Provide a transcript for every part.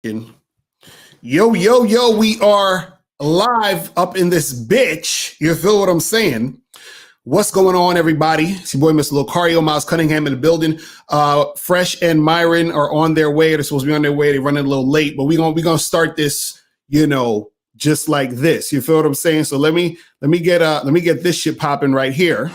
Yo, yo, yo, we are live up in this bitch. You feel what I'm saying? What's going on, everybody? It's your boy, Mr. Locario, Miles Cunningham in the building. Fresh and Myron are on their way. They're supposed to be on their way. They're running a little late, but we're gonna start this, just like this. You feel what I'm saying? So let me get this shit popping right here.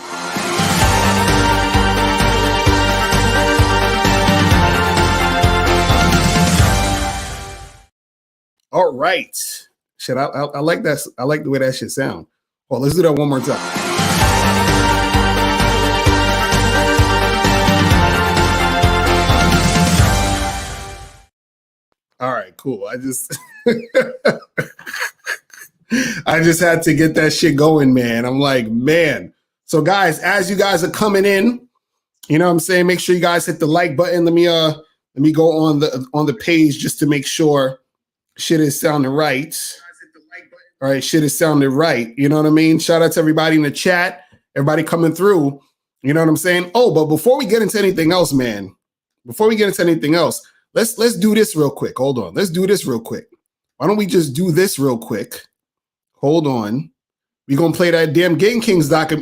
All right. Shit, I like that. I like the way that shit sound. Well, let's do that one more time. All right, cool. I just had to get that shit going, man. I'm like, man. So guys, as you guys are coming in, you know what I'm saying? Make sure you guys hit the like button. Let me go on the page just to make sure shit is sounding right. All right, shit is sounding right. You know what I mean? Shout out to everybody in the chat, everybody coming through. You know what I'm saying? Oh, but before we get into anything else, man, let's do this real quick. Hold on. Let's do this real quick. Why don't we just do this real quick? Hold on. We're gonna play that damn Game Kings trailer.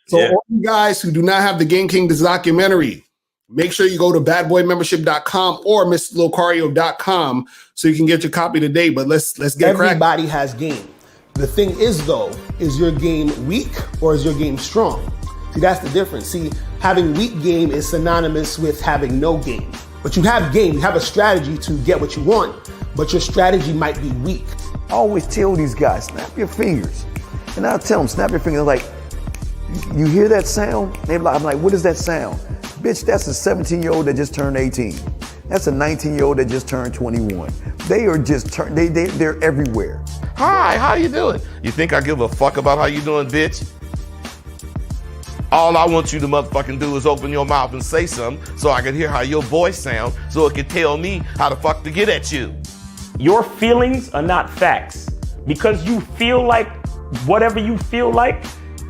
So all you guys who do not have the Game Kings documentary, make sure you go to badboymembership.com or mr.locario.com so you can get your copy today. But let's get cracking. Everybody has game. The thing is, though, is your game weak or is your game strong? See, that's the difference. See, having weak game is synonymous with having no game. But you have game, you have a strategy to get what you want, but your strategy might be weak. I always tell these guys, snap your fingers. And I'll tell them, snap your fingers. Like, you hear that sound? I'm like, what is that sound? Bitch, that's a 17-year-old that just turned 18. That's a 19-year-old that just turned 21. They are just they're everywhere. Hi, how you doing? You think I give a fuck about how you doing, bitch? All I want you to motherfucking do is open your mouth and say something so I can hear how your voice sounds so it can tell me how the fuck to get at you. Your feelings are not facts. Because you feel like whatever you feel like,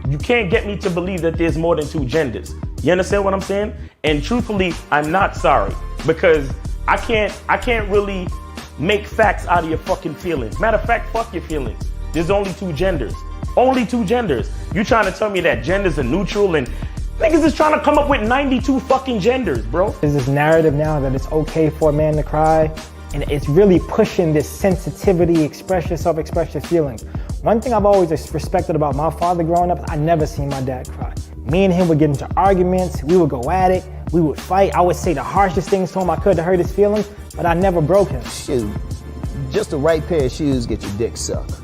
you can't get me to believe that there's more than two genders. You understand what I'm saying? And truthfully, I'm not sorry because I can't really make facts out of your fucking feelings. Matter of fact, fuck your feelings. There's only two genders. Only two genders. You trying to tell me that genders are neutral and niggas is trying to come up with 92 fucking genders, bro. There's this narrative now that it's okay for a man to cry, and it's really pushing this sensitivity, express yourself, express your feelings. One thing I've always respected about my father growing up, I never seen my dad cry. Me and him would get into arguments, we would go at it, we would fight. I would say the harshest things to him I could to hurt his feelings, but I never broke him. Shoot, just the right pair of shoes get your dick sucked.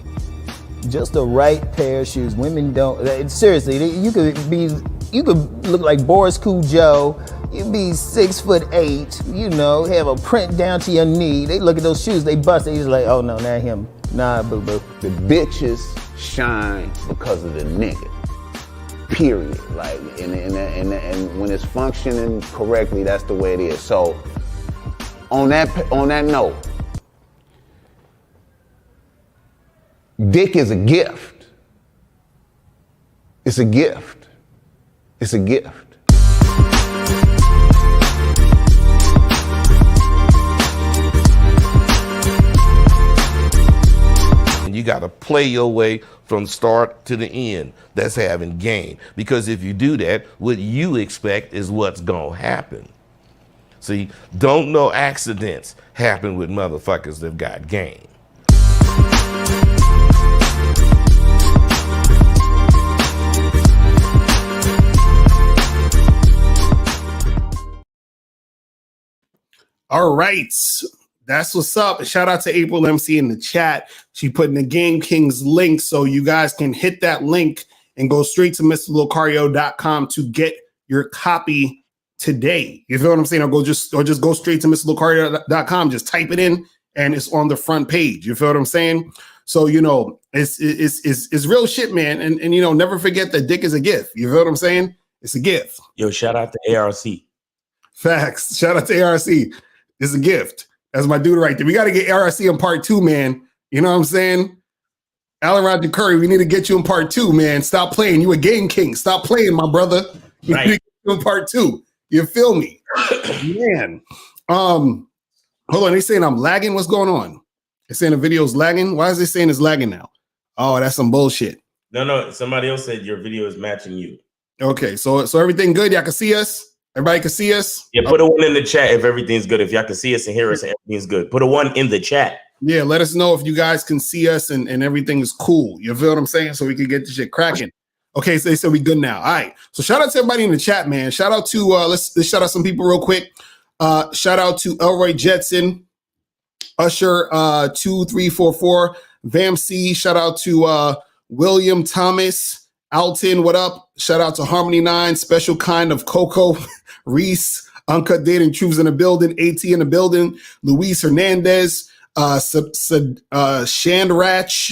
Just the right pair of shoes. Women don't, seriously, you could look like Boris Cujo, you'd be 6'8", have a print down to your knee. They look at those shoes, they bust, they just like, oh no, not him. Nah, boo-boo. The bitches shine because of the nigga. Period. Like, and when it's functioning correctly, that's the way it is. So, on that note, dick is a gift. It's a gift. It's a gift. You got to play your way from start to the end. That's having game. Because if you do that, what you expect is what's going to happen. See, don't no accidents happen with motherfuckers that got game. All right. That's what's up. Shout out to April MC in the chat. She put in the Game Kings link so you guys can hit that link and go straight to mr.locario.com to get your copy today. You feel what I'm saying? Or just go straight to mr.locario.com. Just type it in and it's on the front page. You feel what I'm saying? So, it's real shit, man. And never forget that dick is a gift. You feel what I'm saying? It's a gift. Yo, shout out to ARC. Facts. Shout out to ARC. It's a gift. That's my dude right there. We got to get ARC in part 2, man. You know what I'm saying? Alan Roger Curry, we need to get you in part 2, man. Stop playing. You a game king. Stop playing, my brother. We need to get you in part 2. You feel me? Man. Hold on, they saying I'm lagging. What's going on? They're saying the video's lagging. Why is they saying it's lagging now? Oh, that's some bullshit. No. Somebody else said your video is matching you. Okay, so everything good? Y'all can see us? Everybody can see us? Yeah, put a 1 in the chat if everything's good. If y'all can see us and hear us and everything's good. Put a 1 in the chat. Yeah, let us know if you guys can see us and everything is cool. You feel what I'm saying? So we can get this shit cracking. Okay, so they said we good now. All right. So shout out to everybody in the chat, man. Shout out to let's shout out some people real quick. Shout out to Elroy Jetson, Usher 2344, Vam C. Shout out to William Thomas, Alton. What up? Shout out to Harmony 9, Special Kind of Coco, Reese, Uncut Dating Truths in the building, AT in the building, Luis Hernandez, Shandrach.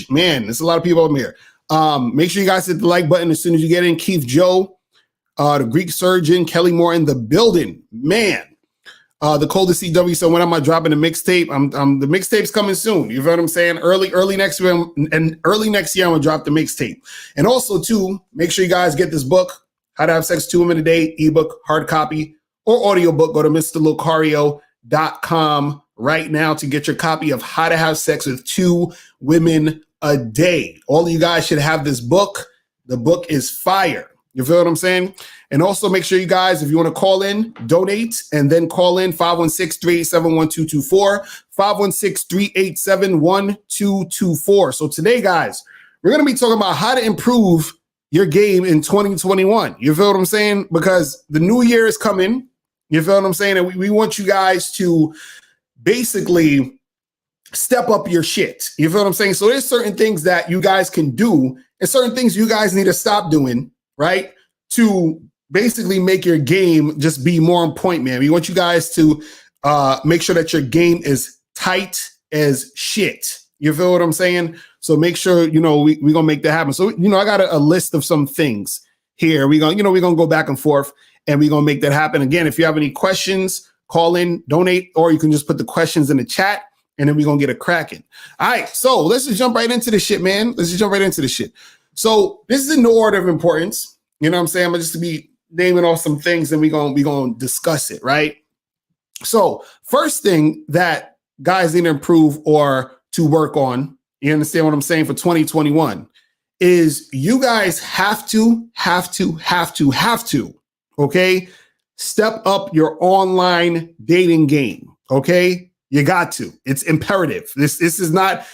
Man, there's a lot of people over here. Make sure you guys hit the like button as soon as you get in. Keith Joe, the Greek surgeon, Kelly Moore in the building. Man, the coldest CW. So when am I dropping the mixtape? The mixtape's coming soon. You know what I'm saying? Early next year, and early next year I'm gonna drop the mixtape. And also too, make sure you guys get this book, How to Have Sex 2 Women a Day, ebook, hard copy, or audiobook. Go to mr.locario.com right now to get your copy of How to Have Sex with 2 Women a Day. All of you guys should have this book. The book is fire. You feel what I'm saying? And also make sure you guys, if you want to call in, donate, and then call in 516-387-1224, 516-387-1224. So today, guys, we're going to be talking about how to improve your game in 2021. You feel what I'm saying? Because the new year is coming. You feel what I'm saying? And we want you guys to basically step up your shit. You feel what I'm saying? So there's certain things that you guys can do and certain things you guys need to stop doing, right? To basically make your game just be more on point, man. We want you guys to make sure that your game is tight as shit. You feel what I'm saying? So make sure, we're going to make that happen. So, I got a list of some things here. We're going to go back and forth and we're going to make that happen. Again, if you have any questions, call in, donate, or you can just put the questions in the chat. And then we're going to get it cracking. All right. So let's just jump right into this shit, man. So this is in no order of importance. You know what I'm saying? I'm just to be naming off some things and we're going to discuss it, right? So first thing that guys need to improve or to work on, you understand what I'm saying, for 2021 is you guys have to, okay, step up your online dating game, okay? You got to. It's imperative. This is not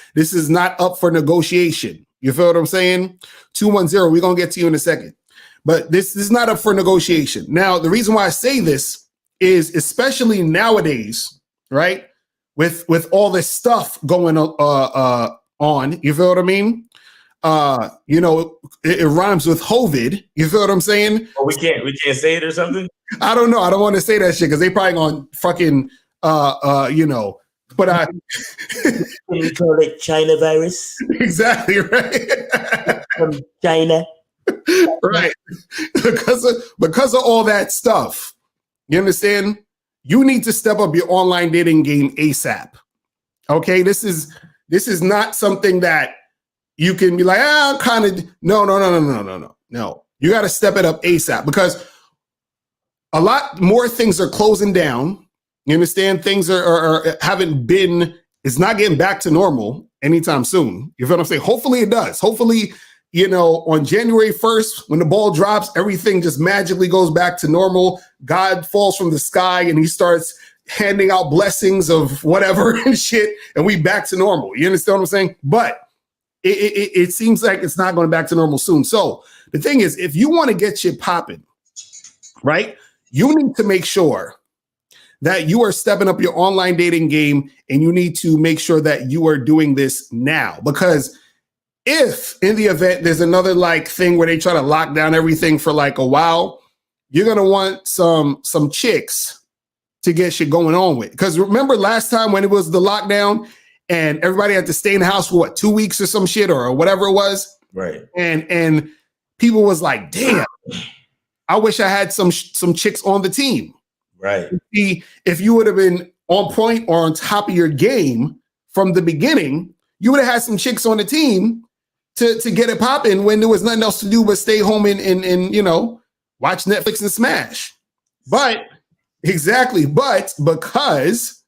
up for negotiation. You feel what I'm saying? 210. We're gonna get to you in a second. But this is not up for negotiation. Now, the reason why I say this is especially nowadays, right? With all this stuff going on, you feel what I mean? It rhymes with COVID. You feel what I'm saying? Oh, we can't say it or something? I don't know. I don't want to say that shit because they probably gonna fucking but I We call it China virus. Exactly, right. From China. Right. Because of all that stuff. You understand? You need to step up your online dating game ASAP. Okay, this is not something that you can be like, kind of no. You got to step it up ASAP because a lot more things are closing down. You understand? Things it's not getting back to normal anytime soon. You feel what I'm saying? Hopefully it does. Hopefully, on January 1st, when the ball drops, everything just magically goes back to normal. God falls from the sky and he starts handing out blessings of whatever and shit, and we back to normal. You understand what I'm saying? But it seems like it's not going back to normal soon. So the thing is, if you want to get shit popping, right, you need to make sure that you are stepping up your online dating game, and you need to make sure that you are doing this now. Because if in the event there's another thing where they try to lock down everything for a while, you're going to want some chicks to get shit going on with. Because remember last time when it was the lockdown and everybody had to stay in the house for 2 weeks or some shit or whatever it was? Right. And people was like, damn, I wish I had some chicks on the team. Right. If you would have been on point or on top of your game from the beginning, you would have had some chicks on the team to get it popping when there was nothing else to do but stay home and watch Netflix and smash. But exactly. But because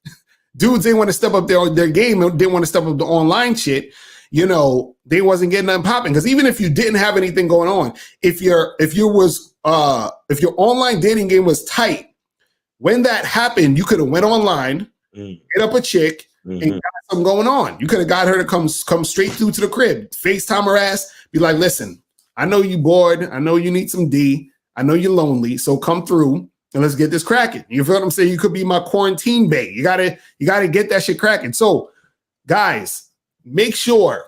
dudes didn't want to step up their game, didn't want to step up the online shit, you know, they wasn't getting nothing popping. Because even if you didn't have anything going on, if your online dating game was tight, when that happened, you could have went online, hit up a chick, and got something going on. You could have got her to come straight through to the crib, FaceTime her ass, be like, listen, I know you bored, I know you need some D, I know you're lonely, so come through and let's get this cracking. You feel what I'm saying? You could be my quarantine bae. You gotta get that shit cracking. So, guys, make sure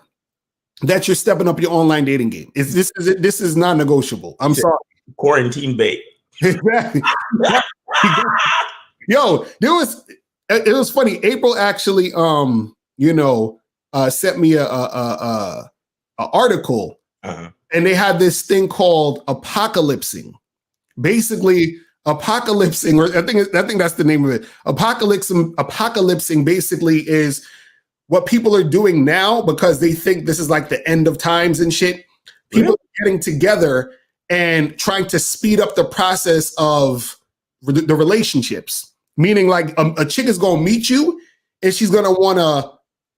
that you're stepping up your online dating game. This is non-negotiable. I'm sorry. Quarantine bae. Exactly. Yo, it was funny. April actually sent me a article, and they had this thing called apocalypsing. Basically, apocalypsing, or I think that's the name of it. Apocalypsing basically is what people are doing now because they think this is like the end of times and shit. People are getting together and trying to speed up the process of the relationships. Meaning like a chick is going to meet you and she's going to want to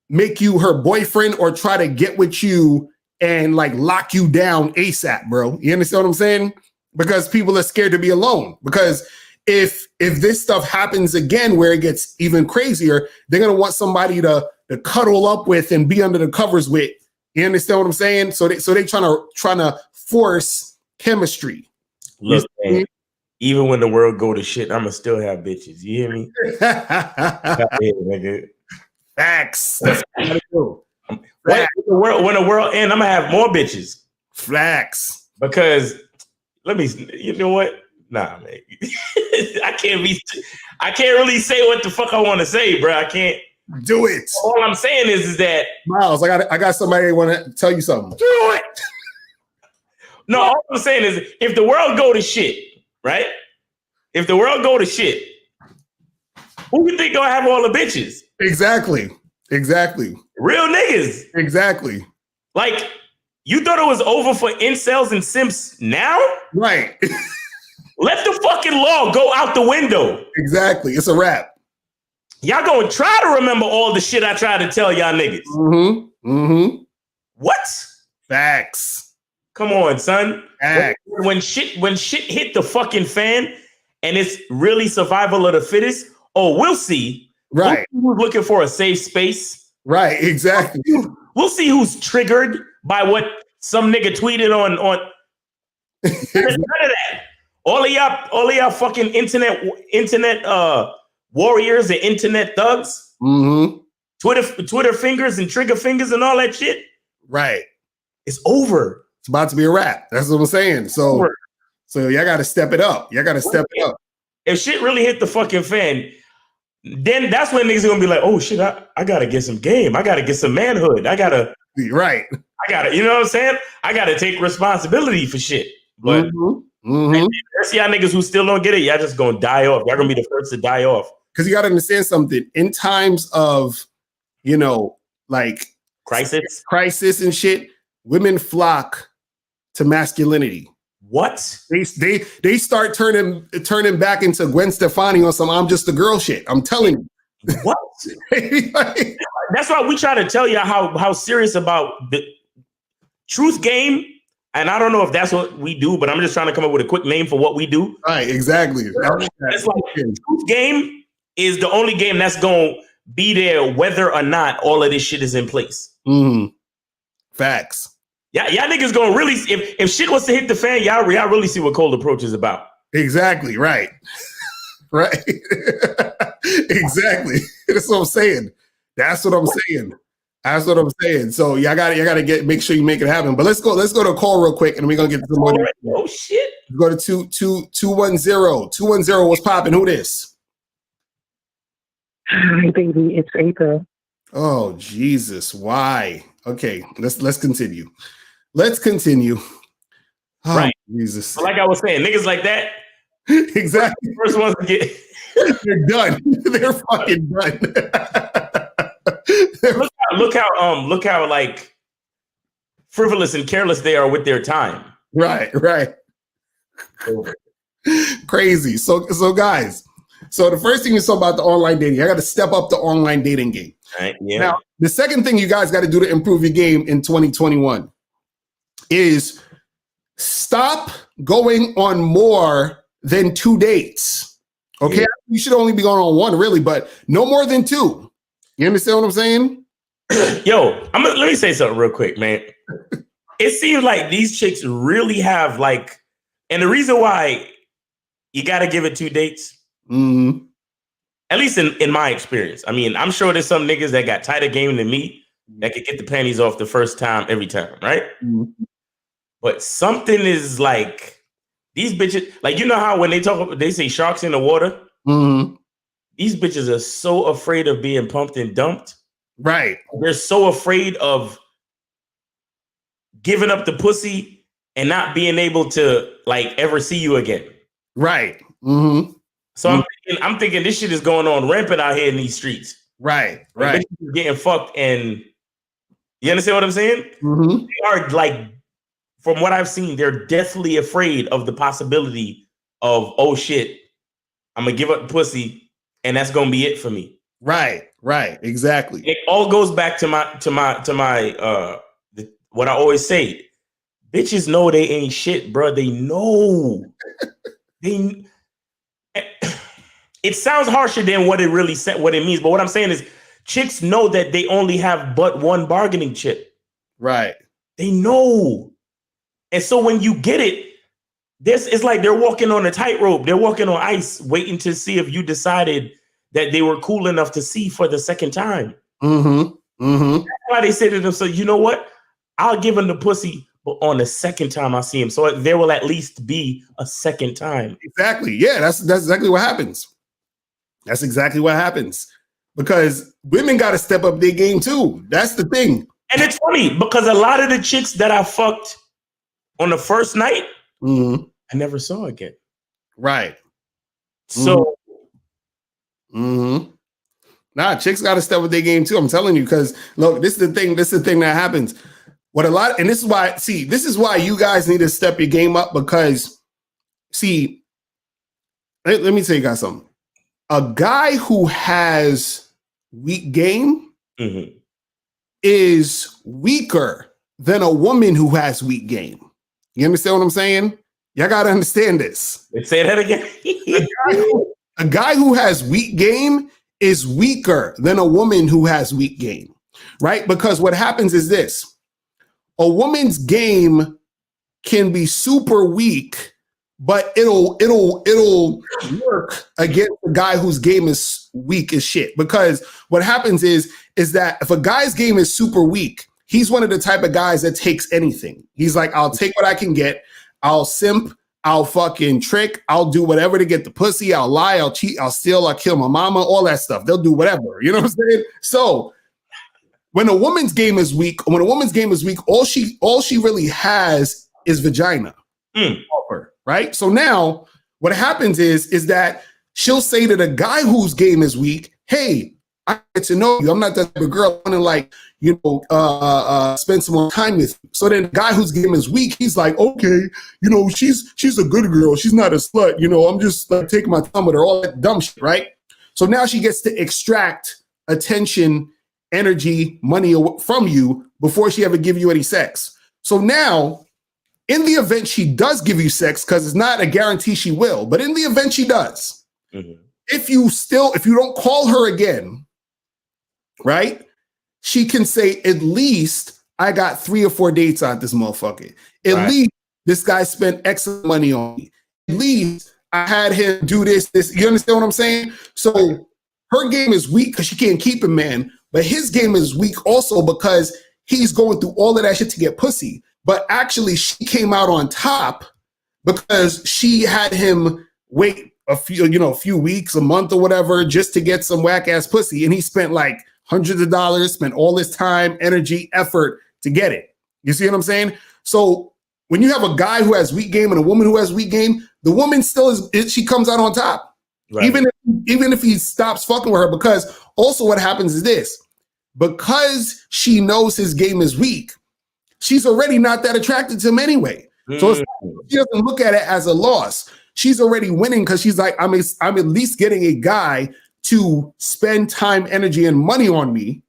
make you her boyfriend or try to get with you and like lock you down ASAP, bro. You understand what I'm saying? Because people are scared to be alone. Because if this stuff happens again where it gets even crazier, they're going to want somebody to cuddle up with and be under the covers with. You understand what I'm saying? So they trying to force chemistry. Look, man, even when the world go to shit, I'ma still have bitches. You hear me? Facts. That's what I do. When the world end, I'm gonna have more bitches. Facts. Because you know what? Nah, man. I can't really say what the fuck I want to say, bro. I can't do it. All I'm saying is that Miles, I got somebody want to tell you something. Do it. No, all I'm saying is if the world go to shit, right? If the world go to shit, who you think gonna have all the bitches? Exactly. Real niggas. Exactly. Like, you thought it was over for incels and simps now? Right. Let the fucking law go out the window. Exactly. It's a wrap. Y'all gonna try to remember all the shit I tried to tell y'all niggas. What? Facts. Come on, son. When shit hit the fucking fan and it's really survival of the fittest, we'll see. Right. Who's looking for a safe space. Right, exactly. We'll see who's triggered by what some nigga tweeted on. None of that. All of y'all fucking internet warriors and internet thugs. Twitter fingers and trigger fingers and all that shit. Right. It's over. It's about to be a wrap. That's what I'm saying. So y'all got to step it up. If shit really hit the fucking fan, then that's when niggas are gonna be like, oh shit, I gotta get some game. I gotta get some manhood. Right. You know what I'm saying? I gotta take responsibility for shit. But there's y'all niggas who still don't get it. Y'all just gonna die off. Y'all gonna be the first to die off. Because you gotta understand something. In times of, like crisis and shit, women flock to masculinity. What? They start turning back into Gwen Stefani on some I'm just a girl shit. I'm telling you. What? That's why we try to tell you how serious about the truth game. And I don't know if that's what we do, but I'm just trying to come up with a quick name for what we do. Right, exactly. It's like truth game is the only game that's going to be there whether or not all of this shit is in place. Facts. Yeah, y'all niggas gonna really, if shit was to hit the fan, y'all really see what Cold Approach is about. Exactly, right. Right. Exactly. That's what I'm saying. So y'all gotta make sure you make it happen. But let's go to a call real quick and we're gonna get to some more. Oh shit. Go to 210. 210, what's popping? Who this? Hi baby, it's April. Oh Jesus, why? Okay, let's continue. Oh, right. Jesus. But like I was saying, niggas like that. Exactly. First ones to get they're done. They're fucking done. Look how like frivolous and careless they are with their time. Right. Crazy. So guys, So the first thing is talk about the online dating. I got to step up the online dating game. Right, yeah. Now, the second thing you guys got to do to improve your game in 2021 is stop going on more than 2 dates. Okay, Yeah. you should only be going on one, really, but no more than 2. You understand what I'm saying? Yo, let me say something real quick, man. It seems like these chicks really have like, and the reason why you got to give it 2 dates, at least in my experience. I mean, I'm sure there's some niggas that got tighter game than me that could get the panties off the first time every time, right? But something is like these bitches, like, you know how when they say sharks in the water, these bitches are so afraid of being pumped and dumped. Right. They're so afraid of giving up the pussy and not being able to like ever see you again. Right. So I'm thinking this shit is going on rampant out here in these streets. Right. Like, Right. bitches getting fucked, and you understand what I'm saying? They are like, from what I've seen, they're deathly afraid of the possibility of, oh shit, I'm gonna give up the pussy, and that's gonna be it for me. Right. Right. Exactly. It all goes back to what I always say. Bitches know they ain't shit, bro. They know. It sounds harsher than what it really said, what it means. But what I'm saying is, chicks know that they only have but one bargaining chip. Right. They know. And so when you get it, it's like they're walking on a tightrope. They're walking on ice, waiting to see if you decided that they were cool enough to see for the second time. That's why they say to themselves, you know what? I'll give him the pussy, but on the second time I see him. So there will at least be a second time. Exactly. Yeah, that's exactly what happens. That's exactly what happens. Because women got to step up their game too. That's the thing. And it's funny because a lot of the chicks that I fucked on the first night, I never saw again. Right. So Nah, chicks got to step with their game too. I'm telling you, because look, this is the thing. This is the thing that happens. And this is why you guys need to step your game up, because see, let me tell you guys something. A guy who has weak game is weaker than a woman who has weak game. You understand what I'm saying? Y'all got to understand this. Say that again. A guy who has weak game is weaker than a woman who has weak game, right? Because what happens is this. A woman's game can be super weak, but it'll work against a guy whose game is weak as shit. Because what happens is that if a guy's game is super weak, he's one of the type of guys that takes anything. He's like, I'll take what I can get. I'll simp. I'll fucking trick. I'll do whatever to get the pussy. I'll lie. I'll cheat. I'll steal. I'll kill my mama. All that stuff. They'll do whatever. You know what I'm saying? So when a woman's game is weak, all she really has is vagina. Right? So now what happens is that she'll say to the guy whose game is weak, hey, I get to know you. I'm not that type of girl. I want to spend some more time with you. So then the guy whose game is weak, he's like, okay, she's a good girl. She's not a slut. I'm just like taking my time with her, all that dumb shit, right? So now she gets to extract attention, energy, money from you before she ever give you any sex. So now, in the event she does give you sex, because it's not a guarantee she will, but in the event she does, if you don't call her again, right? She can say, at least I got 3 or 4 dates on this motherfucker. At least this guy spent X money on me. At least I had him do this. You understand what I'm saying? So her game is weak because she can't keep him, man. But his game is weak also because he's going through all of that shit to get pussy. But actually, she came out on top because she had him wait a few weeks, a month or whatever, just to get some whack ass pussy. And he spent like hundreds of dollars, spent all this time, energy, effort to get it. You see what I'm saying? So when you have a guy who has weak game and a woman who has weak game, the woman she comes out on top. Right. Even if he stops fucking with her, because also what happens is this, because she knows his game is weak, she's already not that attracted to him anyway. So she doesn't look at it as a loss. she's already winning because she's like, I'm at least getting a guy to spend time, energy, and money on me.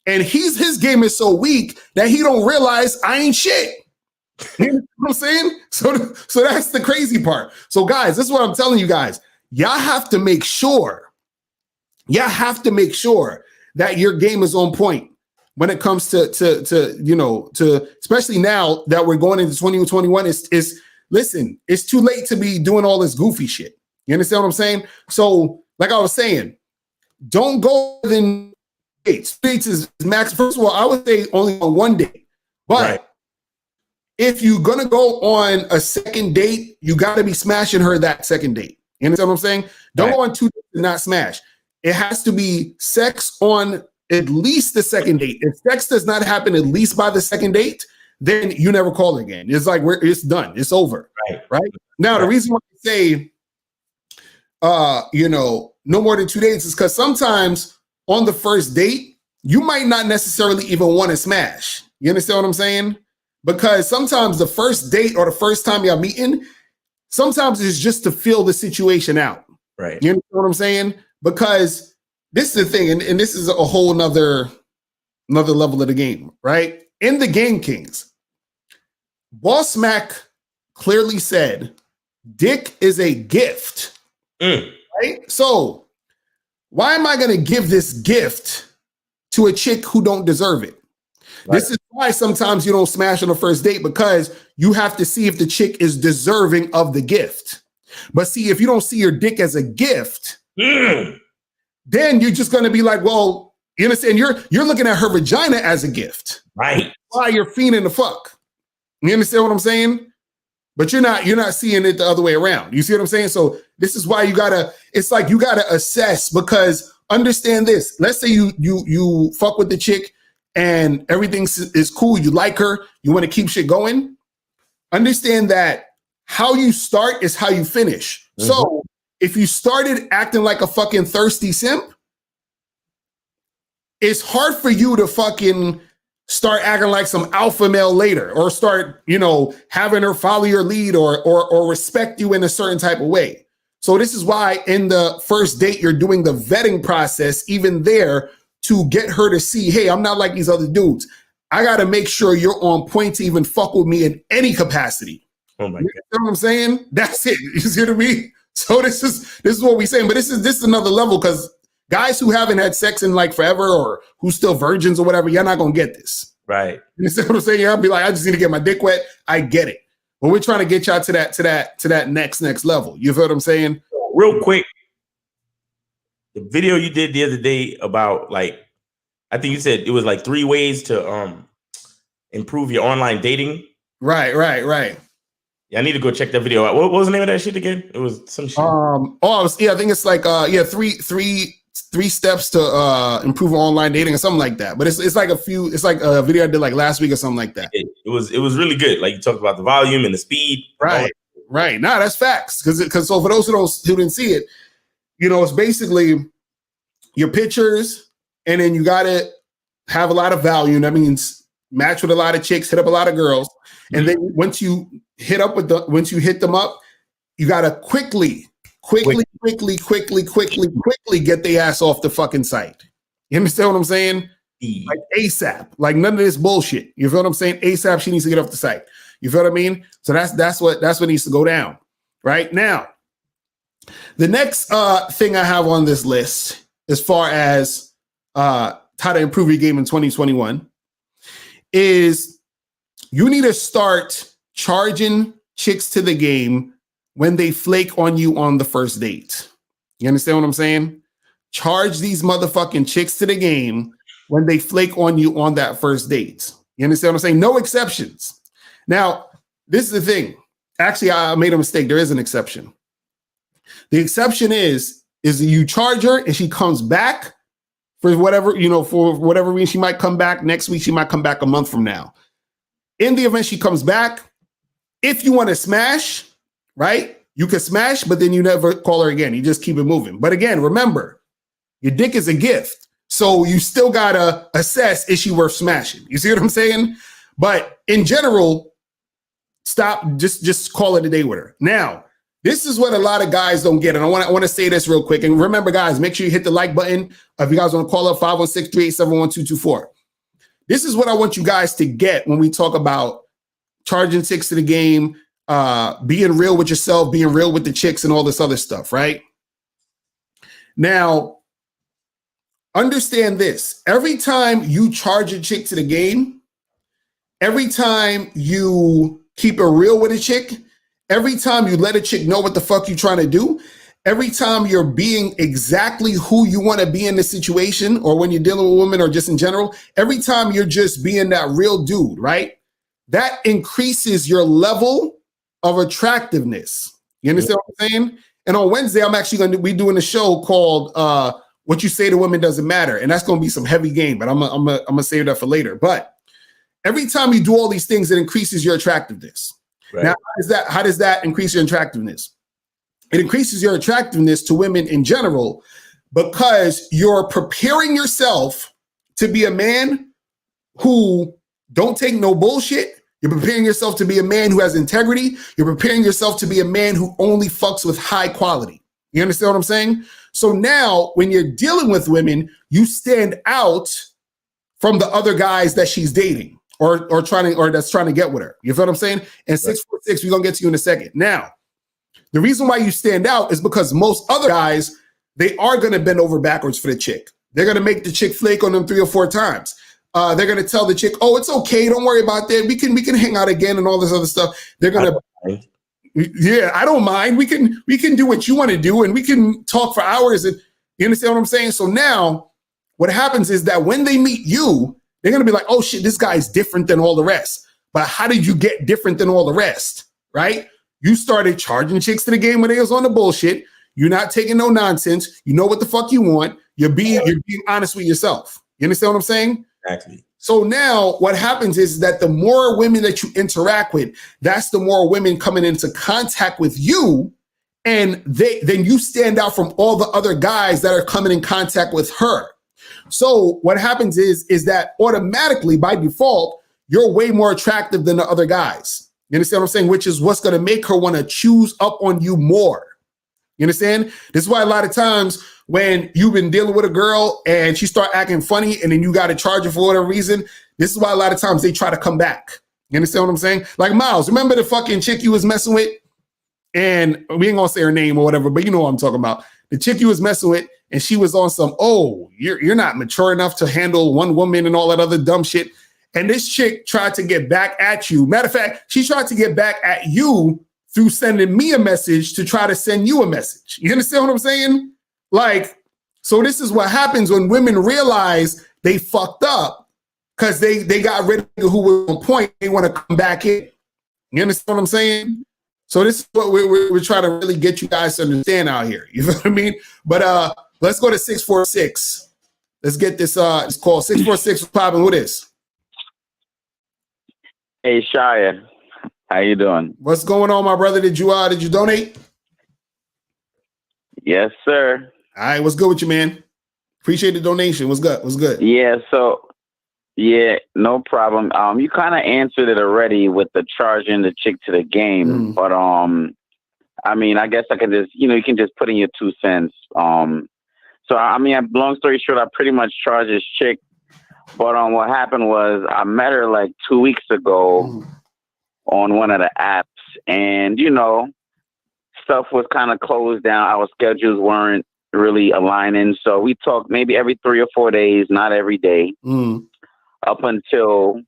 And his game is so weak that he don't realize I ain't shit. You know what I'm saying? So that's the crazy part. So guys, this is what I'm telling you guys. Y'all have to make sure that your game is on point when it comes to especially now that we're going into 2021. Listen, it's too late to be doing all this goofy shit. You understand what I'm saying? So, like I was saying, don't go within dates. Dates is max. First of all, I would say only on one date. But if you're gonna go on a second date, you gotta be smashing her that second date. You understand what I'm saying? Don't go on 2 dates and not smash. It has to be sex on at least the second date. If sex does not happen at least by the second date, then you never call again. It's like it's done. It's over. Right? Now, the reason why I say no more than 2 dates is because sometimes on the first date, you might not necessarily even want to smash. You understand what I'm saying? Because sometimes the first date or the first time y'all meeting, sometimes it's just to feel the situation out. Right. You know what I'm saying? Because this is the thing, and this is a whole another level of the game, right? In the Game Kings, Boss Mac clearly said, dick is a gift, right? So why am I going to give this gift to a chick who don't deserve it? Right. This is why sometimes you don't smash on the first date, because you have to see if the chick is deserving of the gift. But see, if you don't see your dick as a gift, then you're just going to be like, well, you understand? You're looking at her vagina as a gift, right? Why you're fiending the fuck? You understand what I'm saying? But you're not seeing it the other way around. You see what I'm saying? So this is why you gotta assess, because understand this. Let's say you fuck with the chick and everything is cool. You like her. You want to keep shit going. Understand that how you start is how you finish. Mm-hmm. So if you started acting like a fucking thirsty simp, it's hard for you to fucking start acting like some alpha male later, or start, having her follow your lead or respect you in a certain type of way. So this is why in the first date, you're doing the vetting process, even there, to get her to see, hey, I'm not like these other dudes. I got to make sure you're on point to even fuck with me in any capacity. Oh my God. You know what I'm saying? That's it. You see what I mean? So this is what we're saying, but this is another level, because guys who haven't had sex in like forever, or who's still virgins or whatever, you're not going to get this. Right. You see what I'm saying? I'll be like, I just need to get my dick wet. I get it. But we're trying to get y'all to that next level. You feel what I'm saying? Real quick, the video you did the other day about, like, I think you said it was like 3 ways to improve your online dating. Right. Yeah, I need to go check that video out. What was the name of that shit again? It was some shit. I think it's like three steps to improve online dating or something like that. But it's like a video I did like last week or something like that. It was really good. Like, you talked about the volume and the speed. Right. Nah, that's facts. Because so for those who didn't see it, it's basically your pictures, and then you gotta have a lot of value. That means match with a lot of chicks, hit up a lot of girls, and then once you hit them up, you gotta quickly get their ass off the fucking site. You understand what I'm saying? Like ASAP. Like none of this bullshit. You feel what I'm saying? ASAP, she needs to get off the site. You feel what I mean? So that's what needs to go down. Right now, the next thing I have on this list, as far as how to improve your game in 2021, is you need to start charging chicks to the game when they flake on you on the first date. You understand what I'm saying? Charge these motherfucking chicks to the game when they flake on you on that first date. You understand what I'm saying? No exceptions. Now, this is the thing. Actually, I made a mistake. There is an exception. The exception is you charge her and she comes back for whatever reason. She might come back next week. She might come back a month from now. In the event she comes back, if you want to smash, right, you can smash, but then you never call her again. You just keep it moving. But again, remember, your dick is a gift. So you still got to assess, is she worth smashing? You see what I'm saying? But in general, stop, just call it a day with her. Now, This is what a lot of guys don't get. And I want to say this real quick. And remember, guys, make sure you hit the like button. If you guys want to call up 516-387-1224. This is what I want you guys to get when we talk about charging chicks to the game, being real with yourself, being real with the chicks and all this other stuff, right? Now, understand this. Every time you charge a chick to the game, every time you keep it real with a chick, every time you let a chick know what the fuck you're trying to do, every time you're being exactly who you want to be in the situation, or when you're dealing with women or just in general, every time you're just being that real dude, right? That increases your level of attractiveness. You understand what I'm saying? And on Wednesday, I'm actually going to be doing a show called What You Say to Women Doesn't Matter. And that's going to be some heavy game, but I'm gonna save that for later. But every time you do all these things, it increases your attractiveness. Right. Now, how does that increase your attractiveness? It increases your attractiveness to women in general because you're preparing yourself to be a man who don't take no bullshit. You're preparing yourself to be a man who has integrity. You're preparing yourself to be a man who only fucks with high quality. You understand what I'm saying? So now when you're dealing with women, you stand out from the other guys that she's dating. Or that's trying to get with her. You feel what I'm saying? And 646, we're gonna get to you in a second. Now, the reason why you stand out is because most other guys, they are gonna bend over backwards for the chick. They're gonna make the chick flake on them 3 or 4 times. They're gonna tell the chick, "Oh, it's okay, don't worry about that. We can hang out again," and all this other stuff. They're gonna, yeah, I don't mind. We can do what you want to do, and we can talk for hours. And you understand what I'm saying? So now, what happens is that when they meet you, they're going to be like, oh shit, this guy's different than all the rest. But how did you get different than all the rest, right? You started charging chicks to the game when they was on the bullshit. You're not taking no nonsense. You know what the fuck you want. You're being honest with yourself. You understand what I'm saying? Exactly. So now what happens is that the more women that you interact with, that's the more women coming into contact with you. And then you stand out from all the other guys that are coming in contact with her. So what happens is that automatically by default, you're way more attractive than the other guys. You understand what I'm saying? Which is what's going to make her want to choose up on you more. You understand? This is why a lot of times when you've been dealing with a girl and she start acting funny and then you got to charge her for whatever reason, this is why a lot of times they try to come back. You understand what I'm saying? Like Miles, remember the fucking chick you was messing with? And we ain't gonna say her name or whatever, but you know what I'm talking about. The chick you was messing with, and she was on some, oh, you're not mature enough to handle one woman and all that other dumb shit. And this chick tried to get back at you. Matter of fact, she tried to get back at you through sending me a message to try to send you a message. You understand what I'm saying? Like, so this is what happens when women realize they fucked up because they got rid of who was on point. They want to come back in. You understand what I'm saying? So this is what we're trying to really get you guys to understand out here. You know what I mean? But let's go to 646. Let's get this it's called 646. What's popping with this? Hey Shia, how you doing? What's going on, my brother? Did you donate? Yes, sir. All right, what's good with you, man? Appreciate the donation. What's good? What's good? Yeah, so yeah, no problem. You kind of answered it already with the charging the chick to the game, but I mean, I guess I can just, you can just put in your 2 cents. So I mean, long story short, I pretty much charged this chick, but what happened was I met her like 2 weeks ago on one of the apps, and stuff was kind of closed down. Our schedules weren't really aligning, so we talked maybe every 3 or 4 days, not every day. Up until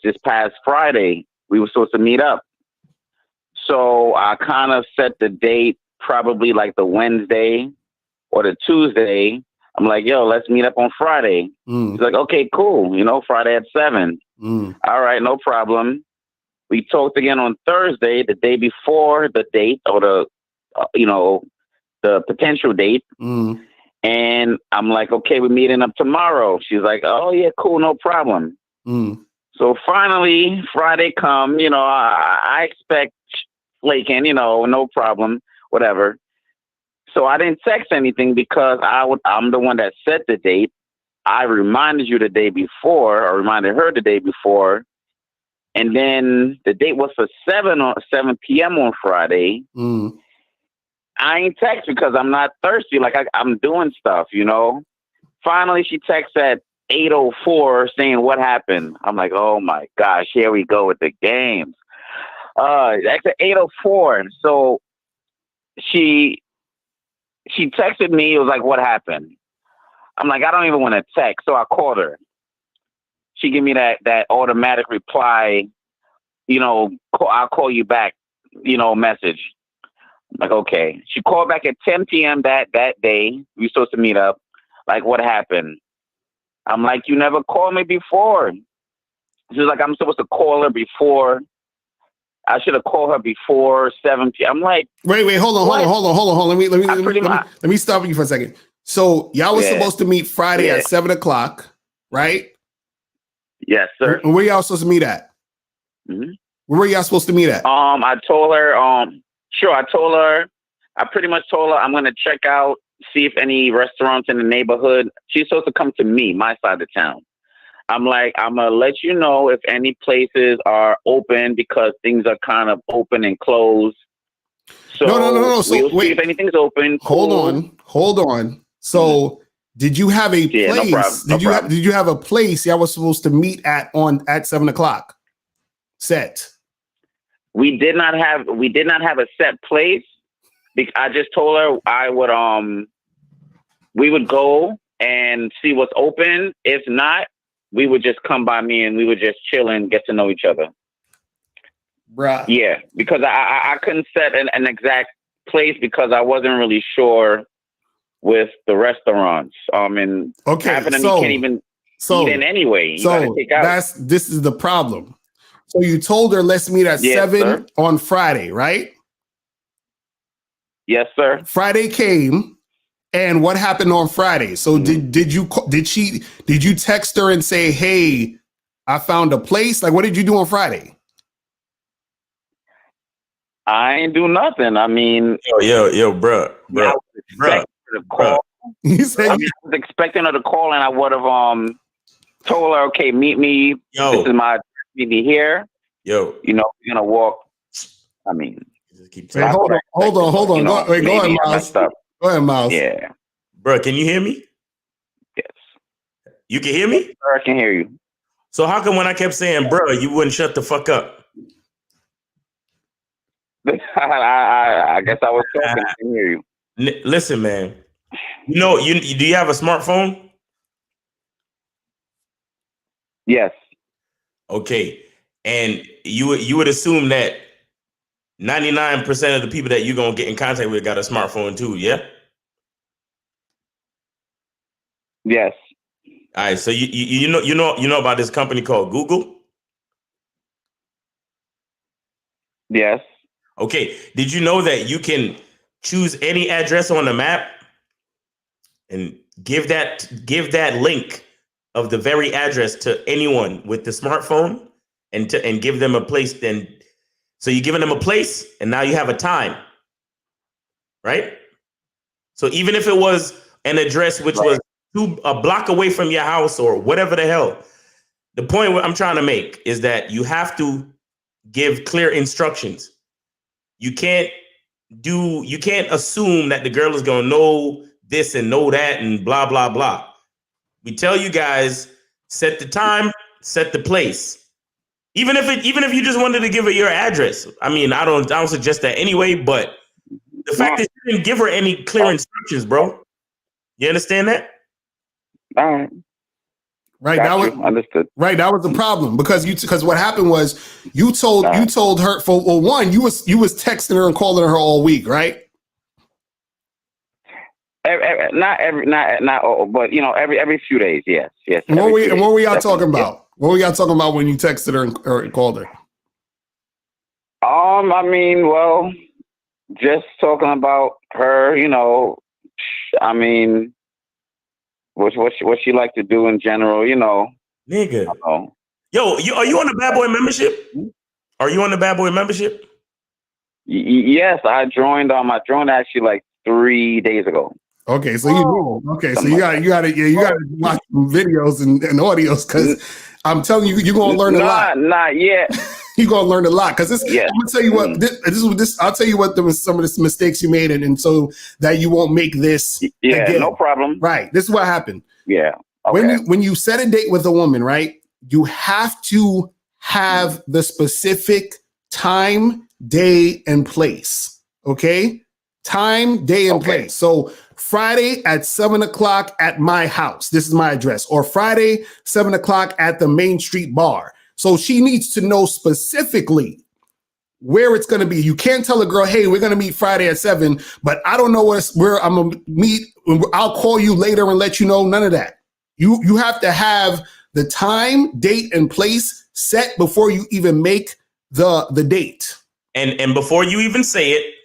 this past Friday, we were supposed to meet up. So I kind of set the date, probably like the Wednesday or the Tuesday. I'm like, yo, let's meet up on Friday. He's like, okay, cool. Friday at 7. All right, no problem. We talked again on Thursday, the day before the date or the potential date. And I'm like, okay, we're meeting up tomorrow. She's like, oh, yeah, cool, no problem. So finally, Friday come, I expect flaking, no problem, whatever. So I didn't text anything because I'm the one that set the date. I reminded you the day before, or reminded her the day before. And then the date was for 7 p.m. on Friday. I ain't text because I'm not thirsty. Like I'm doing stuff, you know. Finally, she texts at 8:04 saying, "What happened?" I'm like, "Oh my gosh, here we go with the games." That's at 8:04. So she texted me. It was like, "What happened?" I'm like, "I don't even want to text." So I called her. She gave me that automatic reply, you know, "I'll call you back," you know, message. I'm like, okay. She called back at 10 p.m. that day. We were supposed to meet up. Like, what happened? I'm like, you never called me before. She's like, I'm supposed to call her before. I should have called her before 7 p.m. I'm like, wait, hold on. Let me stop you for a second. So y'all was supposed to meet Friday at 7 o'clock, right? Yes, sir. And where y'all supposed to meet at? Mm-hmm. Where were y'all supposed to meet at? I told her, I pretty much told her I'm going to check out, see if any restaurants in the neighborhood. She's supposed to come to me, my side of town. I'm like, I'm going to let you know if any places are open because things are kind of open and closed. So no. So we'll see if anything's open. Hold on. So did you have a place? No problem. Did you have a place y'all was supposed to meet at 7 o'clock? Set. We did not have a set place. I just told her I would we would go and see what's open. If not, we would just come by me and we would just chill and get to know each other. Bruh. Yeah, because I couldn't set an exact place because I wasn't really sure with the restaurants. And half of them you can't even eat in anyway. You gotta take out. This is the problem. So you told her let's meet at 7 on Friday, right? Yes, sir. Friday came, and what happened on Friday? So did you text her and say, "Hey, I found a place"? Like, what did you do on Friday? I ain't do nothing. I mean, bro. You said I was expecting her to call, and I would have told her, "Okay, meet me. This is my meet me here. You know, we're gonna walk." I mean, hold on. Go ahead, Miles. Go ahead, Miles. Yeah, bro. Can you hear me? Yes. You can hear me? Yes, sir, I can hear you. So how come when I kept saying, "Bro," you wouldn't shut the fuck up? I guess I was talking. I can hear you. Listen, man. You know, do you have a smartphone? Yes. Okay. And you would assume that 99% of the people that you're gonna get in contact with got a smartphone too, yeah? Yes. All right. So you know about this company called Google? Yes. Okay. Did you know that you can choose any address on the map and give that link of the very address to anyone with the smartphone and give them a place? Then so you're giving them a place and now you have a time, right? So even if it was an address which was a block away from your house or whatever the hell, the point I'm trying to make is that you have to give clear instructions. You can't assume that the girl is going to know this and know that and blah, blah, blah. We tell you guys, set the time, set the place. Even if you just wanted to give her your address. I mean, I don't suggest that anyway, but the fact that you didn't give her any clear instructions, bro. You understand that? All right. Right, understood. Right, that was the problem because what happened was you told her one you was texting her and calling her all week, right? Not all, but you know, every few days, yes. And what were y'all talking about? What were y'all talking about when you texted her or called her? I mean, well, just talking about her, you know. I mean, what she like to do in general, you know. Nigga. Yo, are you on the Bad Boy membership? Are you on the Bad Boy membership? Yes, I joined. I joined actually like 3 days ago. Okay, so you know. Okay, so you got to watch videos and audios because I'm telling you, you're gonna learn a lot. Not yet. You're gonna learn a lot because this. Yes. I'm gonna tell you what. This. I'll tell you what. Some of the mistakes you made, and so that you won't make this. Yeah, again. no problem. Right. This is what happened. Yeah. Okay. When you set a date with a woman, right? You have to have the specific time, day, and place. Okay. Time, day, and place. So Friday at 7:00 at my house. This is my address. Or Friday, 7:00 at the Main Street bar. So she needs to know specifically where it's going to be. You can't tell a girl, hey, we're going to meet Friday at 7, but I don't know where I'm going to meet. I'll call you later and let you know. None of that. You have to have the time, date, and place set before you even make the date. And before you even say it,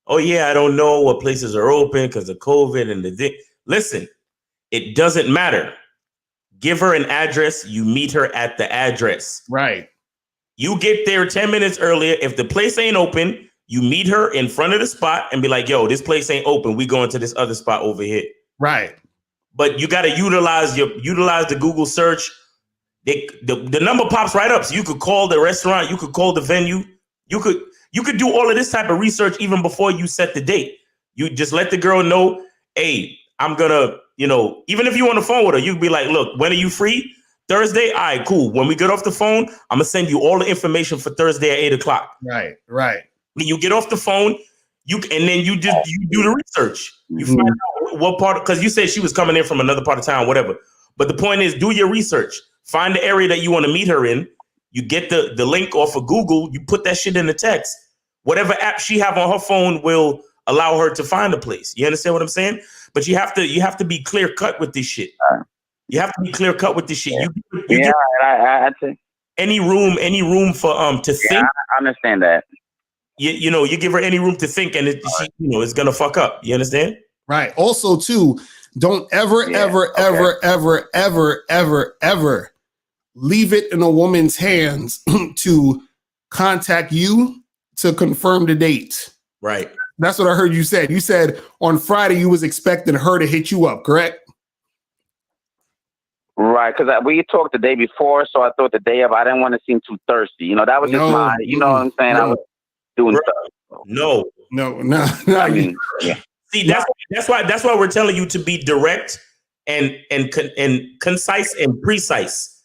oh yeah, I don't know what places are open because of COVID and listen, it doesn't matter. Give her an address. You meet her at the address. Right. You get there 10 minutes earlier. If the place ain't open, you meet her in front of the spot and be like, yo, this place ain't open. We going to this other spot over here. Right. But you got to utilize the Google search. The number pops right up. So you could call the restaurant. You could call the venue. You could do all of this type of research even before you set the date. You just let the girl know, hey, I'm gonna, even if you on the phone with her, you could be like, look, when are you free? Thursday? All right, cool. When we get off the phone, I'm gonna send you all the information for Thursday at 8:00. Right, right. When you get off the phone, you do the research. You find out what part, because you said she was coming in from another part of town, whatever. But the point is, do your research. Find the area that you want to meet her in. You get the link off of Google. You put that shit in the text. Whatever app she have on her phone will allow her to find the place. You understand what I'm saying? But you have to be clear cut with this shit. You have to be clear cut with this shit. Yeah. I think any room for to think. I understand that. You give her any room to think, and it's gonna fuck up. You understand? Right. Also, too, don't ever leave it in a woman's hands to contact you to confirm the date. Right. That's what I heard you said. You said on Friday you was expecting her to hit you up, correct? Right, because we talked the day before, so I thought the day of I didn't want to seem too thirsty. That was just my, what I'm saying? I was doing stuff. No. I mean, yeah. See, that's why we're telling you to be direct and concise and precise.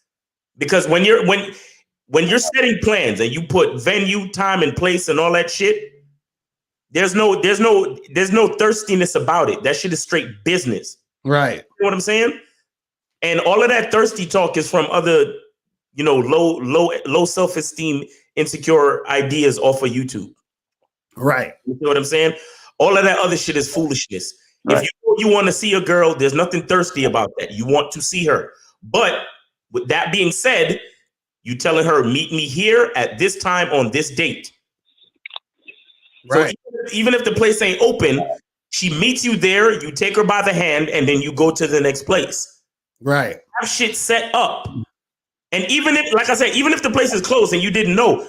Because when you're setting plans and you put venue, time, and place and all that shit, there's no thirstiness about it. That shit is straight business. Right. You know what I'm saying? And all of that thirsty talk is from other, low self-esteem, insecure ideas off of YouTube. Right. You know what I'm saying? All of that other shit is foolishness. Right. If you want to see a girl, there's nothing thirsty about that. You want to see her. But with that being said, you telling her, meet me here at this time on this date. Right. So even if the place ain't open, she meets you there, you take her by the hand, and then you go to the next place. Right. Have shit set up. And even if, like I said, even if the place is closed and you didn't know,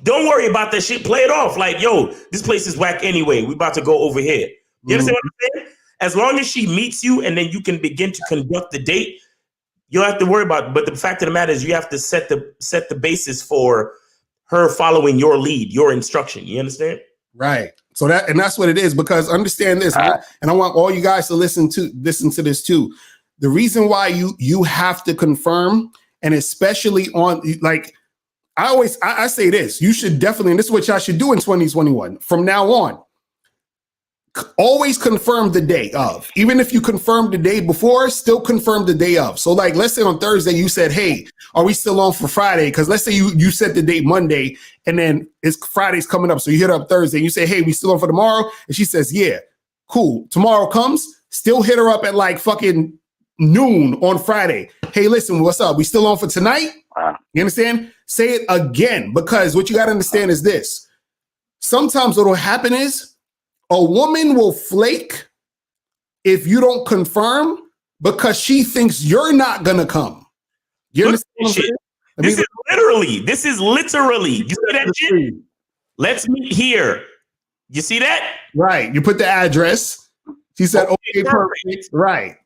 don't worry about that shit. Play it off like, yo, this place is whack anyway. We about to go over here. You understand what I'm saying? As long as she meets you and then you can begin to conduct the date, you don't have to worry about it. But the fact of the matter is you have to set the basis for her following your lead, your instruction. You understand? Right. So that's what it is, because understand this, and I want all you guys to listen to this too. The reason why you have to confirm, and especially on, like, I say this, you should definitely, and this is what y'all should do in 2021 from now on, always confirm the day of. Even if you confirm the day before, still confirm the day of. So like, let's say on Thursday you said, hey, are we still on for Friday? Because let's say you set the date Monday and then Friday's coming up. So you hit her up Thursday and you say, hey, we still on for tomorrow? And she says, yeah, cool. Tomorrow comes, still hit her up at like fucking noon on Friday. Hey, listen, what's up? We still on for tonight? You understand? Say it again, because what you got to understand is this. Sometimes what will happen is a woman will flake if you don't confirm because she thinks you're not going to come. You understand what I'm saying? This is literally, you see that shit? Let's meet here. You see that? Right. You put the address. She said, okay, perfect. Right.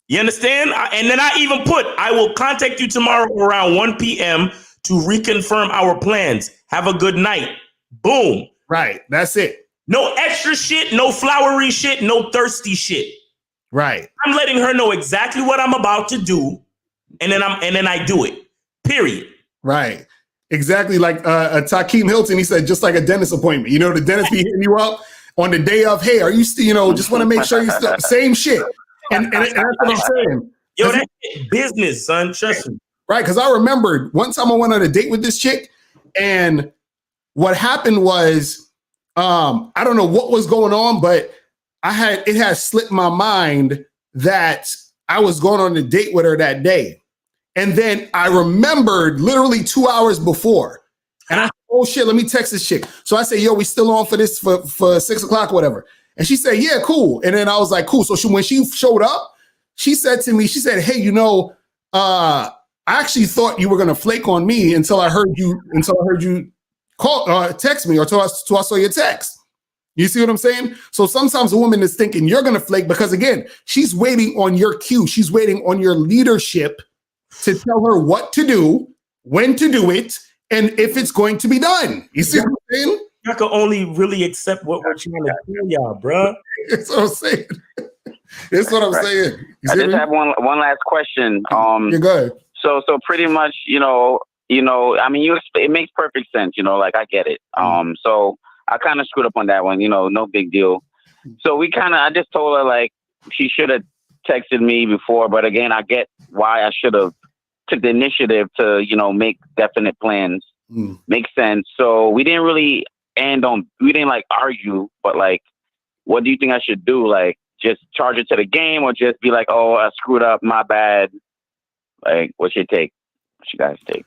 You understand? And then I even put, I will contact you tomorrow around 1 p.m. to reconfirm our plans. Have a good night. Boom. Right. That's it. No extra shit, no flowery shit, no thirsty shit. Right. I'm letting her know exactly what I'm about to do, and then I do it. Period. Right. Exactly like Takeem Hilton, he said, just like a dentist appointment. You know, the dentist be hitting you up on the day of, hey, are you still, you know, just want to make sure you still, same shit. And that's what I'm saying. Yo, that's business, son. Trust me. Right. Because I remembered one time I went on a date with this chick, and what happened was, I don't know what was going on, but it had slipped my mind that I was going on a date with her that day. And then I remembered literally 2 hours before. And I said, oh shit, let me text this chick. So I said, yo, we still on for this for 6 o'clock, whatever. And she said, yeah, cool. And then I was like, cool. So when she showed up, she said to me, she said, hey, you know, I actually thought you were gonna flake on me until I heard you call text me or till I saw your text. You see what I'm saying? So sometimes a woman is thinking you're gonna flake because again, she's waiting on your cue. She's waiting on your leadership to tell her what to do, when to do it, and if it's going to be done. You see what I'm saying? I can only really accept what you want to tell y'all, bro. That's what I'm saying. That's what I'm saying. I just have one last question. You're good. So pretty much, you know, I mean, it makes perfect sense, you know, like I get it. So I kind of screwed up on that one, you know, no big deal. So I just told her like she should have texted me before, but again, I get why I should have took the initiative to, you know, make definite plans. Makes sense. So we didn't really we didn't like argue, but like, what do you think I should do? Like, just charge it to the game or just be like, oh, I screwed up, my bad. Like, what's your take? What you guys take?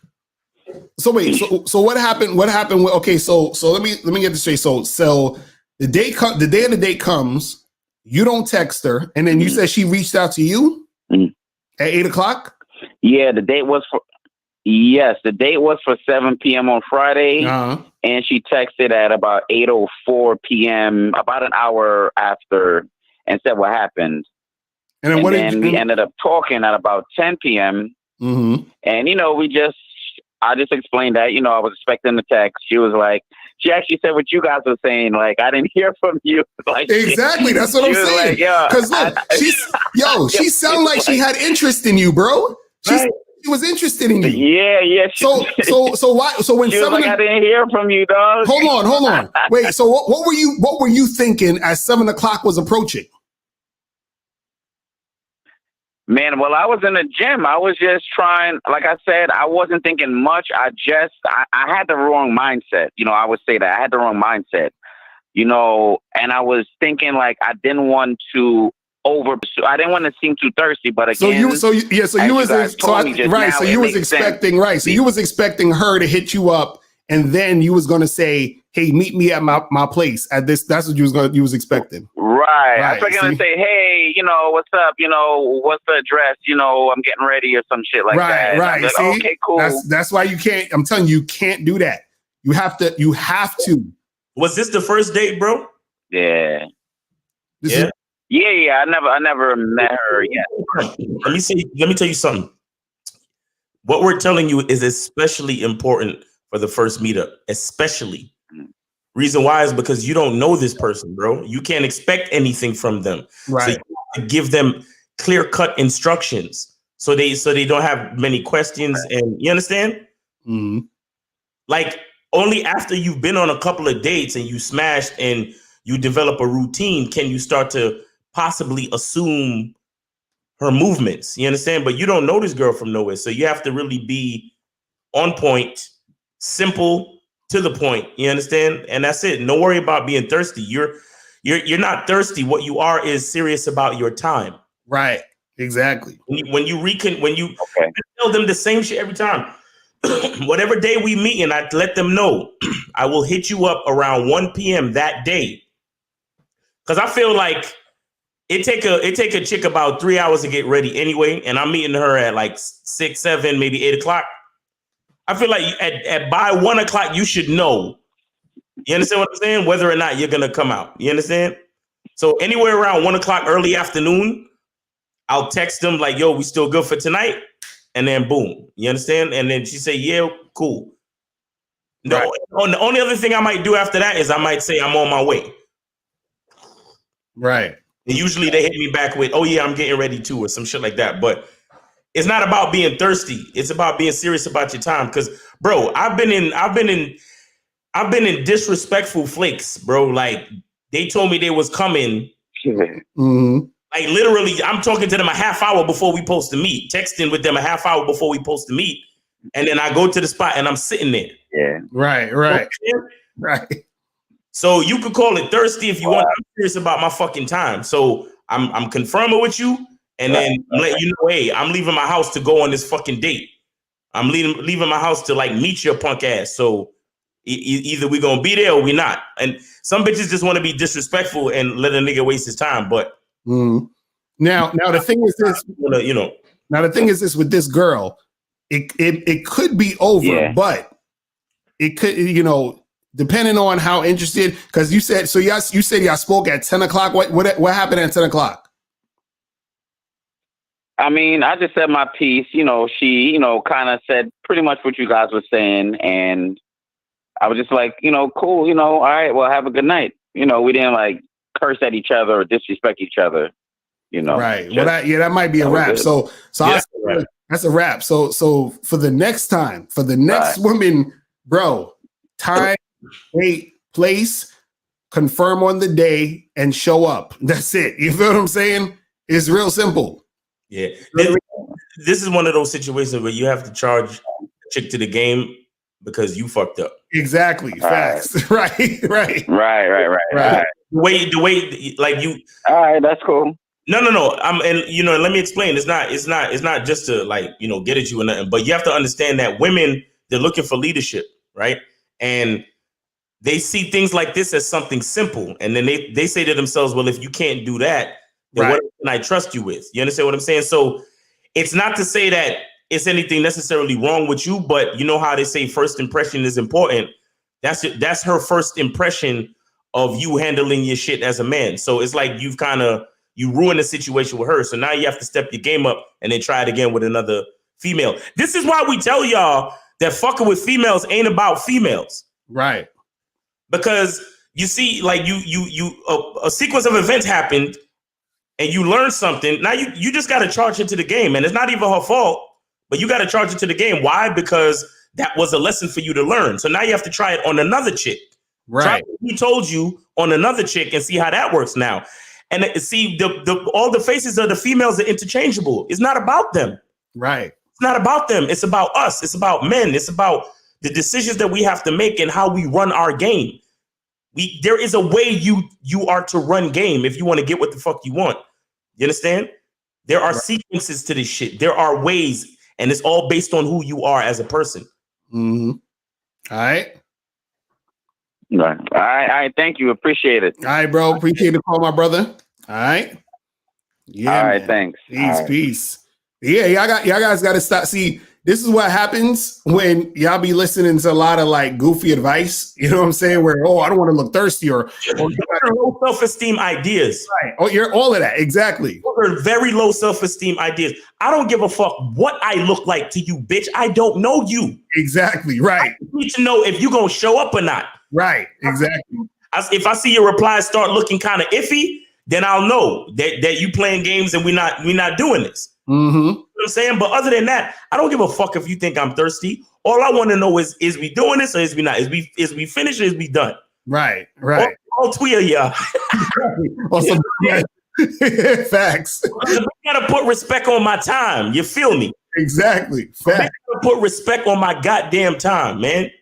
So wait, so what happened? What happened? Okay, so let me get this straight. So the day of the date comes, you don't text her, and then you said she reached out to you at 8 o'clock. Yeah, the date was for 7 p.m. on Friday, and she texted at about 8:04 p.m., about an hour after, and said what happened. And then we ended up talking at about 10 p.m. And you know, I just explained that, you know, I was expecting the text. She was like, she actually said what you guys were saying. Like, I didn't hear from you. Like, exactly. That's what I'm saying. Because look, she sounded like she had interest in you, bro. She was interested in you. Yeah. So why? So when she was like, I didn't hear from you, dog. Hold on. Wait. So what were you thinking as 7 o'clock was approaching? Man, well, I was in the gym. I was just trying, like I said, I wasn't thinking much. I had the wrong mindset. You know, I would say that I had the wrong mindset, you know, and I was thinking like, I didn't want to I didn't want to seem too thirsty, but again, you was expecting her to hit you up, and then you was going to say, hey, meet me at my place at this. That's what you was expecting. Right. I was going to say, hey, you know, what's up? You know, what's the address? You know, I'm getting ready or some shit like that. Right. Like, see? Okay, cool. That's why you can't. I'm telling you, you can't do that. You have to. Was this the first date, bro? Yeah. Yeah. I never met her yet. Let me tell you something. What we're telling you is especially important for the first meetup, especially. Reason why is because you don't know this person, bro. You can't expect anything from them. Right. So you have to give them clear-cut instructions so they don't have many questions. And you understand? Like, only after you've been on a couple of dates and you smashed and you develop a routine can you start to possibly assume her movements. You understand? But you don't know this girl from nowhere. So you have to really be on point, simple, to the point. You understand? And that's it. Don't worry about being thirsty. You're not thirsty. What you are is serious about your time. Right. Exactly. When you tell them the same shit every time. Whatever day we meet, and I let them know, I will hit you up around 1 p.m. that day. Because I feel like it take a chick about 3 hours to get ready anyway, and I'm meeting her at like 6, 7, maybe 8 o'clock. I feel like at by 1 o'clock you should know. You understand what I'm saying? Whether or not you're gonna come out. You understand? So anywhere around 1 o'clock early afternoon, I'll text them like, yo, we still good for tonight? And then boom, you understand? And then she say, yeah, cool. No, the only other thing I might do after that is I might say I'm on my way. Right. And usually they hit me back with, oh yeah, I'm getting ready to, or some shit like that. But it's not about being thirsty. It's about being serious about your time. Cause bro, I've been in disrespectful flakes, bro. Like they told me they was coming. Mm-hmm. Like literally, I'm talking to them a half hour before we supposed to meet, texting with them a half hour before we supposed to meet. And then I go to the spot and I'm sitting there. Yeah. Right. Right. So you could call it thirsty if you want. I'm serious about my fucking time. So I'm confirming with you, and then I'm letting you know, hey, I'm leaving my house to go on this fucking date. I'm leaving my house to like meet your punk ass. So either we gonna be there or we not. And some bitches just want to be disrespectful and let a nigga waste his time. But now the thing is this, you know. Now the thing is this with this girl, it could be over, but it could, you know. Depending on how interested, because you said you said y'all spoke at 10 o'clock. What happened at 10 o'clock? I mean, I just said my piece. You know, she, you know, kind of said pretty much what you guys were saying, and I was just like, you know, cool. You know, all right, well, have a good night. You know, we didn't like curse at each other or disrespect each other. You know, right? Well, that might be a wrap. So that's a wrap. So for the next time, for the next woman, bro, time. Date, place, confirm on the day, and show up. That's it. You feel what I'm saying? It's real simple. Yeah. This is one of those situations where you have to charge a chick to the game because you fucked up. Exactly. Facts. Right. Right. The way, like you. All right, that's cool. No. And you know, let me explain. It's not just to like, you know, get at you or nothing. But you have to understand that women, they're looking for leadership, right? And they see things like this as something simple. And then they say to themselves, well, if you can't do that, then what can I trust you with? You understand what I'm saying? So it's not to say that it's anything necessarily wrong with you, but you know how they say first impression is important. That's her first impression of you handling your shit as a man. So it's like you ruined the situation with her. So now you have to step your game up and then try it again with another female. This is why we tell y'all that fucking with females ain't about females. Right. Because you see, like a sequence of events happened and you learned something. Now you just got to charge into the game. And it's not even her fault, but you got to charge into the game. Why? Because that was a lesson for you to learn. So now you have to try it on another chick. Right. He told you on another chick and see how that works now. And see, all the faces of the females are interchangeable. It's not about them. Right. It's not about them. It's about us. It's about men. It's about the decisions that we have to make and how we run our game. There is a way you are to run game if you want to get what the fuck you want. You understand? There are sequences to this shit. There are ways, and it's all based on who you are as a person. Mm-hmm. All right. Right. All right. Thank you. Appreciate it. All right, bro. Appreciate the call, my brother. All right. Yeah. All right. Thanks. Peace. Yeah, y'all guys got to stop. See, this is what happens when y'all be listening to a lot of like goofy advice. You know what I'm saying? Where, I don't want to look thirsty or low self-esteem ideas. Right. Oh, you're all of that. Exactly. Those are very low self-esteem ideas. I don't give a fuck what I look like to you, bitch. I don't know you. Exactly. Right. I need to know if you're going to show up or not. Right. Exactly. If I see your replies start looking kind of iffy, then I'll know that you playing games and we're not doing this. Mm-hmm. You know what I'm saying? But other than that, I don't give a fuck if you think I'm thirsty. All I want to know is we doing this or is we not? Is we finished or is we done? Right. All three of y'all. Awesome. Facts. You gotta put respect on my time. You feel me? Exactly. Facts. You gotta put respect on my goddamn time, man.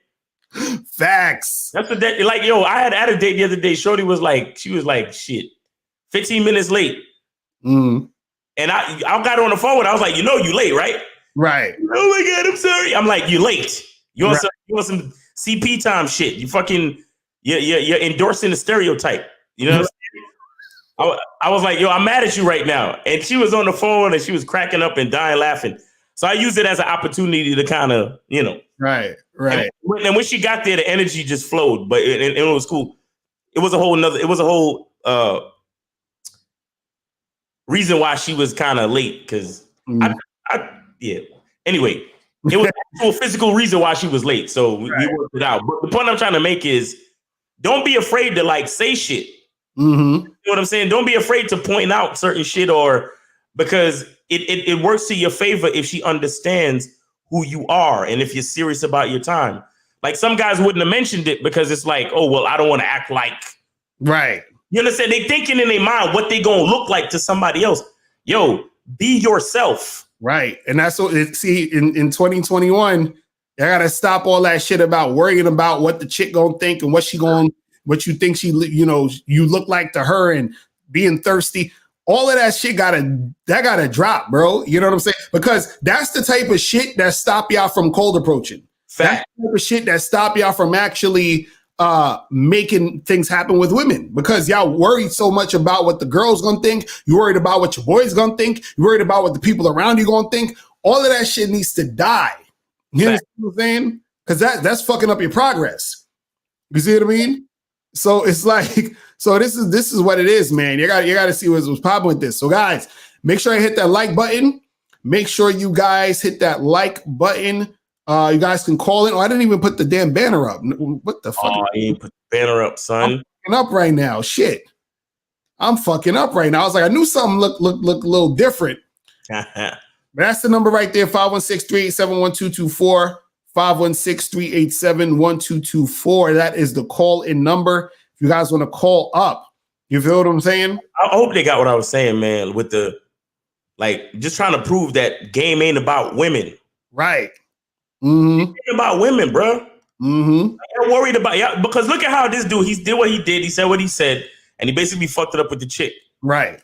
Facts. That's what that like. Yo, I had a date the other day. Shorty was like, shit, 15 minutes late. Mm. And I got on the phone with her. I was like, you late, right? Right. Oh my God, I'm sorry. I'm like, you late. You want some CP time shit. You fucking, you're endorsing the stereotype. You know what I'm saying? I was like, I'm mad at you right now. And she was on the phone and she was cracking up and dying laughing. So I used it as an opportunity to kind of, Right. And when she got there, the energy just flowed, but it was cool. It was a whole reason why she was kind of late because yeah. Anyway, it was actual physical reason why she was late, so we worked it out. But the point I'm trying to make is, don't be afraid to like say shit. You know what I'm saying? Don't be afraid to point out certain shit, or because it works to your favor if she understands who you are and if you're serious about your time. Like some guys wouldn't have mentioned it because it's like, oh, well, I don't want to act like. Right. You understand? They thinking in their mind what they gonna look like to somebody else. Yo, be yourself. Right. And that's what see in 2021, I gotta stop all that shit about worrying about what the chick gonna think and what you think she, you look like to her and being thirsty. All of that shit gotta drop, bro. You know what I'm saying? Because that's the type of shit that stop y'all from cold approaching. That's the type of shit that stop y'all from actually making things happen with women, because y'all worried so much about what the girl's gonna think. You worried about what your boy's gonna think. You worried about what the people around you gonna think. All of that shit needs to die. You understand what I'm saying? Because that's fucking up your progress. You see what I mean? So it's like, so this is what it is, man. You gotta see what's popping with this. So guys, make sure you hit that like button. Make sure you guys hit that like button. You guys can call in. Oh, I didn't even put the damn banner up. What the fuck? Oh, you ain't put the banner up, son. I'm fucking up right now. Shit. I'm fucking up right now. I was like, I knew something looked a little different. But that's the number right there, 516-387-1224. 516-387-1224. That is the call-in number. If you guys want to call up, you feel what I'm saying? I hope they got what I was saying, man, with the, like, just trying to prove that game ain't about women. Right. It ain't about women, bro. I'm worried about, because look at how this dude, he did what he did, he said what he said, and he basically fucked it up with the chick. Right.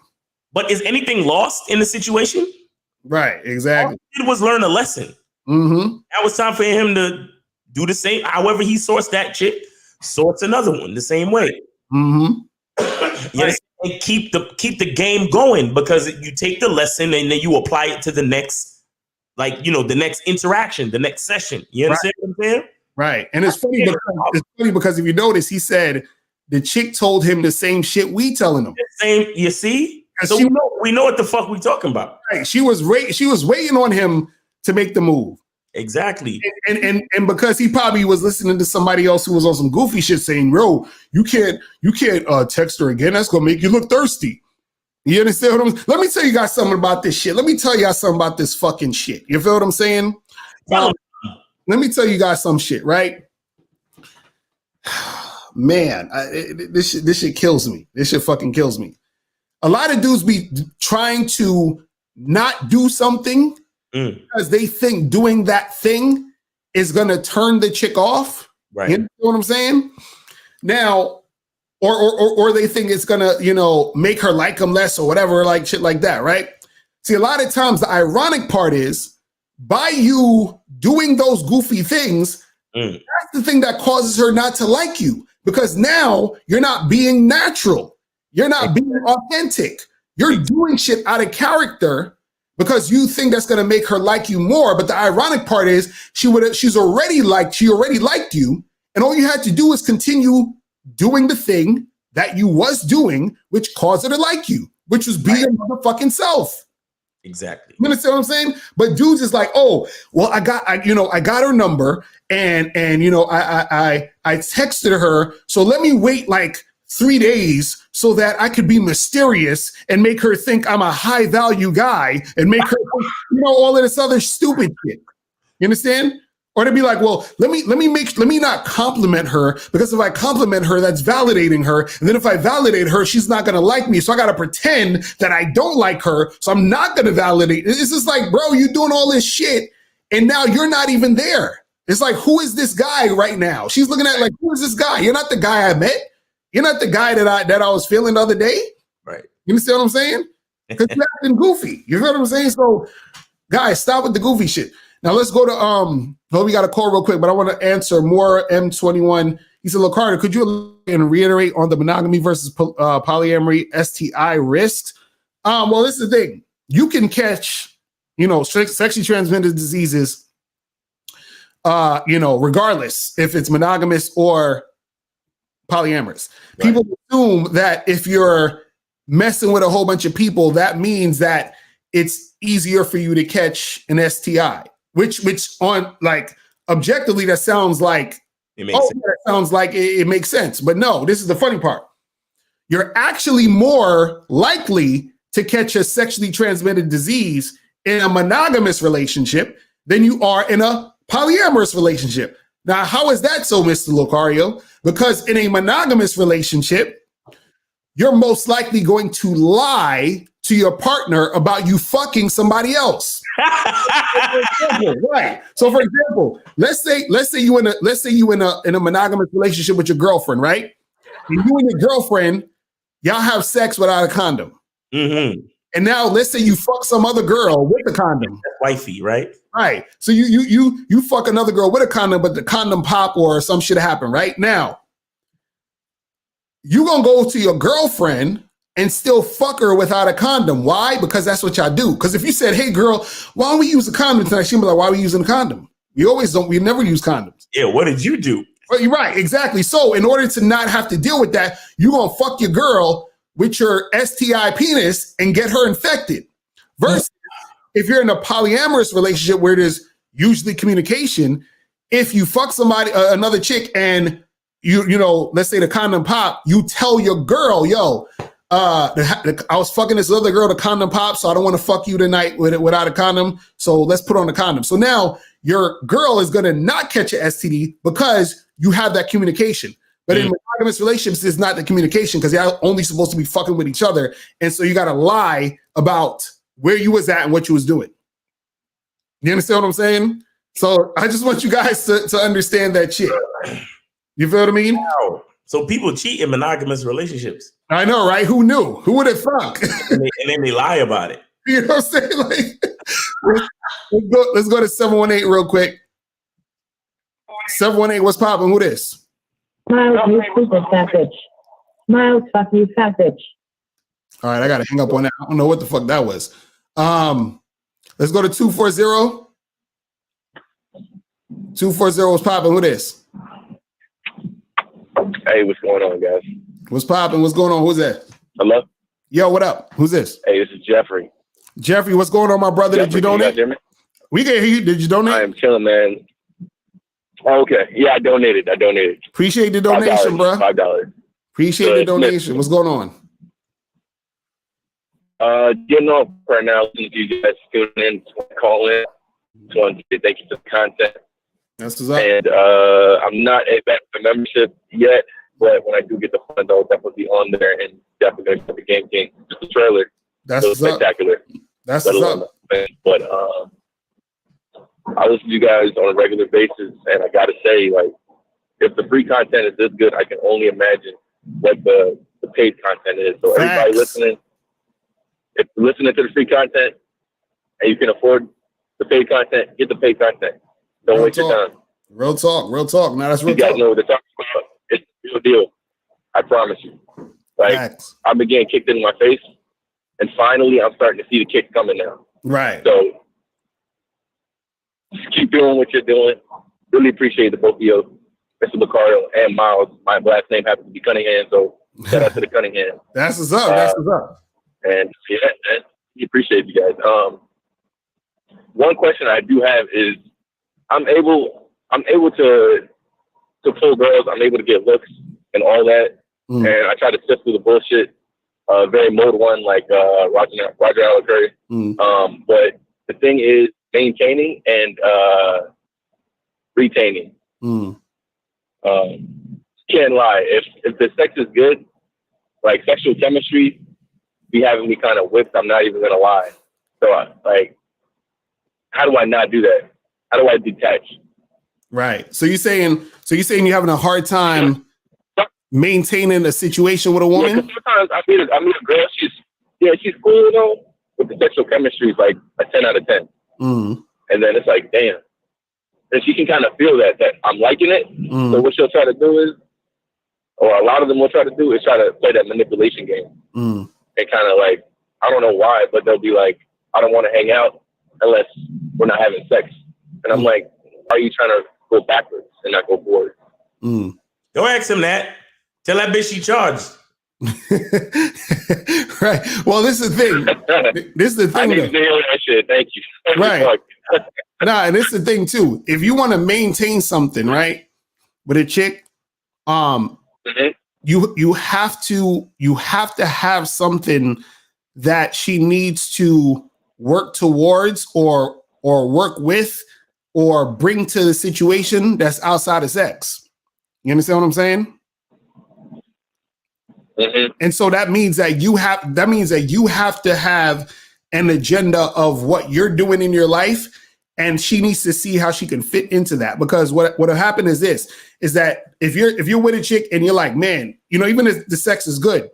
But is anything lost in the situation? Right, exactly. All he did was learn a lesson. That was time for him to do the same. However he sourced that chick, source another one the same way. Yes, and keep the game going, because you take the lesson and then you apply it to the next, the next interaction, the next session. You understand what I'm saying? Right. And it's funny because if you notice, he said the chick told him the same shit we telling him. Same, you see? So we know what the fuck we talking about. Right. She was waiting on him to make the move. Exactly. And because he probably was listening to somebody else who was on some goofy shit saying, bro, you can't text her again. That's gonna make you look thirsty. You understand what I'm saying? Let me tell you guys something about this shit. Let me tell you guys something about this fucking shit. You feel what I'm saying? Let me tell you guys some shit, right? Man, this shit kills me. This shit fucking kills me. A lot of dudes be trying to not do something because they think doing that thing is going to turn the chick off. Right. You know what I'm saying? Now, or they think it's going to, make her like them less or whatever, like shit like that, right? See, a lot of times the ironic part is by you doing those goofy things, that's the thing that causes her not to like you, because now you're not being natural. You're not being authentic. You're doing shit out of character because you think that's going to make her like you more. But the ironic part is she already liked you. And all you had to do is continue doing the thing that you was doing, which caused her to like you, which was being your motherfucking self. Exactly. You understand what I'm saying? But dudes is like, oh, well, I got her number and I texted her. So let me wait like 3 days so that I could be mysterious and make her think I'm a high value guy and make her think, all of this other stupid shit. You understand? Or to be like, well, let me not compliment her, because if I compliment her, that's validating her. And then if I validate her, she's not going to like me. So I got to pretend that I don't like her. So I'm not going to validate. It's just like, bro, you're doing all this shit and now you're not even there. It's like, who is this guy right now? She's looking at like, who is this guy? You're not the guy I met. You're not the guy that I was feeling the other day. Right. You understand what I'm saying? Because you're acting goofy. You know what I'm saying? So guys, stop with the goofy shit. Now let's go to we got a call real quick, but I want to answer more M21. He said, Locario, could you reiterate on the monogamy versus polyamory STI risks? Well, this is the thing. You can catch, sexually transmitted diseases, regardless if it's monogamous or polyamorous. Right. People assume that if you're messing with a whole bunch of people, that means that it's easier for you to catch an STI, which on like objectively, that sounds like, that sounds like it makes sense. But no, this is the funny part. You're actually more likely to catch a sexually transmitted disease in a monogamous relationship than you are in a polyamorous relationship. Now, how is that so, Mr. Locario? Because in a monogamous relationship, you're most likely going to lie to your partner about you fucking somebody else. Right. So, for example, let's say you in a monogamous relationship with your girlfriend, right? And you and your girlfriend, y'all have sex without a condom. Mm-hmm. And now let's say you fuck some other girl with a condom. Wifey, right? Right. So you fuck another girl with a condom, but the condom pop or some shit happen, right? Now, you gonna go to your girlfriend and still fuck her without a condom. Why? Because that's what y'all do. Because if you said, hey girl, why don't we use a condom tonight? She'd be like, why are we using a condom? We never use condoms. Yeah, what did you do? Well, you're right, exactly. So in order to not have to deal with that, you're gonna fuck your girl with your STI penis and get her infected. Versus if you're in a polyamorous relationship where there's usually communication, if you fuck somebody, another chick, and you know, let's say the condom pop, you tell your girl, yo, I was fucking this other girl, the condom pop, so I don't want to fuck you tonight without a condom. So let's put on a condom. So now your girl is gonna not catch an STD because you have that communication. But in monogamous relationships, it's not the communication because you're only supposed to be fucking with each other. And so you got to lie about where you was at and what you was doing. You understand what I'm saying? So I just want you guys to understand that shit. You feel what I mean? Wow. So people cheat in monogamous relationships. I know, right? Who knew? Who would have thought? And then they lie about it. You know what I'm saying? Like, let's go to 718 real quick. 718, what's popping? Who this? Miles, you stupid fat bitch. Miles, fuck you, fat bitch. All right, I got to hang up on that. I don't know what the fuck that was. Let's go to 240. 240 was popping. Who this? Hey, what's going on, guys? What's popping? What's going on? Who's that? Hello? Yo, what up? Who's this? Hey, this is Jeffrey. Jeffrey, what's going on, my brother? Jeffrey, did you donate? Can you guys hear me? We can hear you. Did you donate? I am chilling, man. Oh, okay. Yeah, I donated. Appreciate the donation, bro. $5. Appreciate the donation. What's going on? Getting off right now. If you guys tuning in, call in. Just wanted to say thank you for the content. That's what's up. And I'm not back for membership yet, but when I do get the fund, I'll definitely be on there and definitely going to get the Game King. Just the trailer. That's what's spectacular. That's what's up. But I listen to you guys on a regular basis, and I got to say, like, if the free content is this good, I can only imagine what the paid content is. So everybody listening, if you're listening to the free content and you can afford the paid content, get the paid content. Don't waste your time. Real talk. Now that's real talk. You guys know what they're talking about. It's a real deal. I promise you. Like, I've been getting kicked in my face, and finally I'm starting to see the kick coming now. Right. So just keep doing what you're doing. Really appreciate the both of you, Mr. Locario and Miles. My last name happens to be Cunningham, so shout out to the Cunningham. That's what's up. And yeah, man, we appreciate you guys. One question I do have is, I'm able to pull girls. I'm able to get looks and all that, and I try to sift through the bullshit. Very mode one, like Roger Locariio. But the thing is maintaining and retaining. Can't lie. If the sex is good, like sexual chemistry, be having me kind of whipped. I'm not even gonna lie. So like, how do I not do that? How do I detach? Right. So you're saying you're having a hard time maintaining a situation with a woman? Yeah, 'cause sometimes I meet a girl. She's cool, you know, but the sexual chemistry is like a 10 out of 10. And then it's like, damn. And she can kind of feel that I'm liking it. So what she'll try to do is, or a lot of them will try to do, is try to play that manipulation game. And kind of like, I don't know why, but they'll be like, I don't want to hang out unless we're not having sex. And I'm like, why are you trying to go backwards and not go forward? Don't ask him that. Tell that bitch she charged. Right. Well, this is the thing. This is the thing. I need to hear that shit. Thank you. Right. Nah, and this is the thing too. If you want to maintain something, right, with a chick, you have to have something that she needs to work towards or work with or bring to the situation that's outside of sex. You understand what I'm saying? And so that means that you have to have an agenda of what you're doing in your life, and she needs to see how she can fit into that. Because what'll happen is this: is that if you're with a chick and you're like, man, you know, even if the sex is good,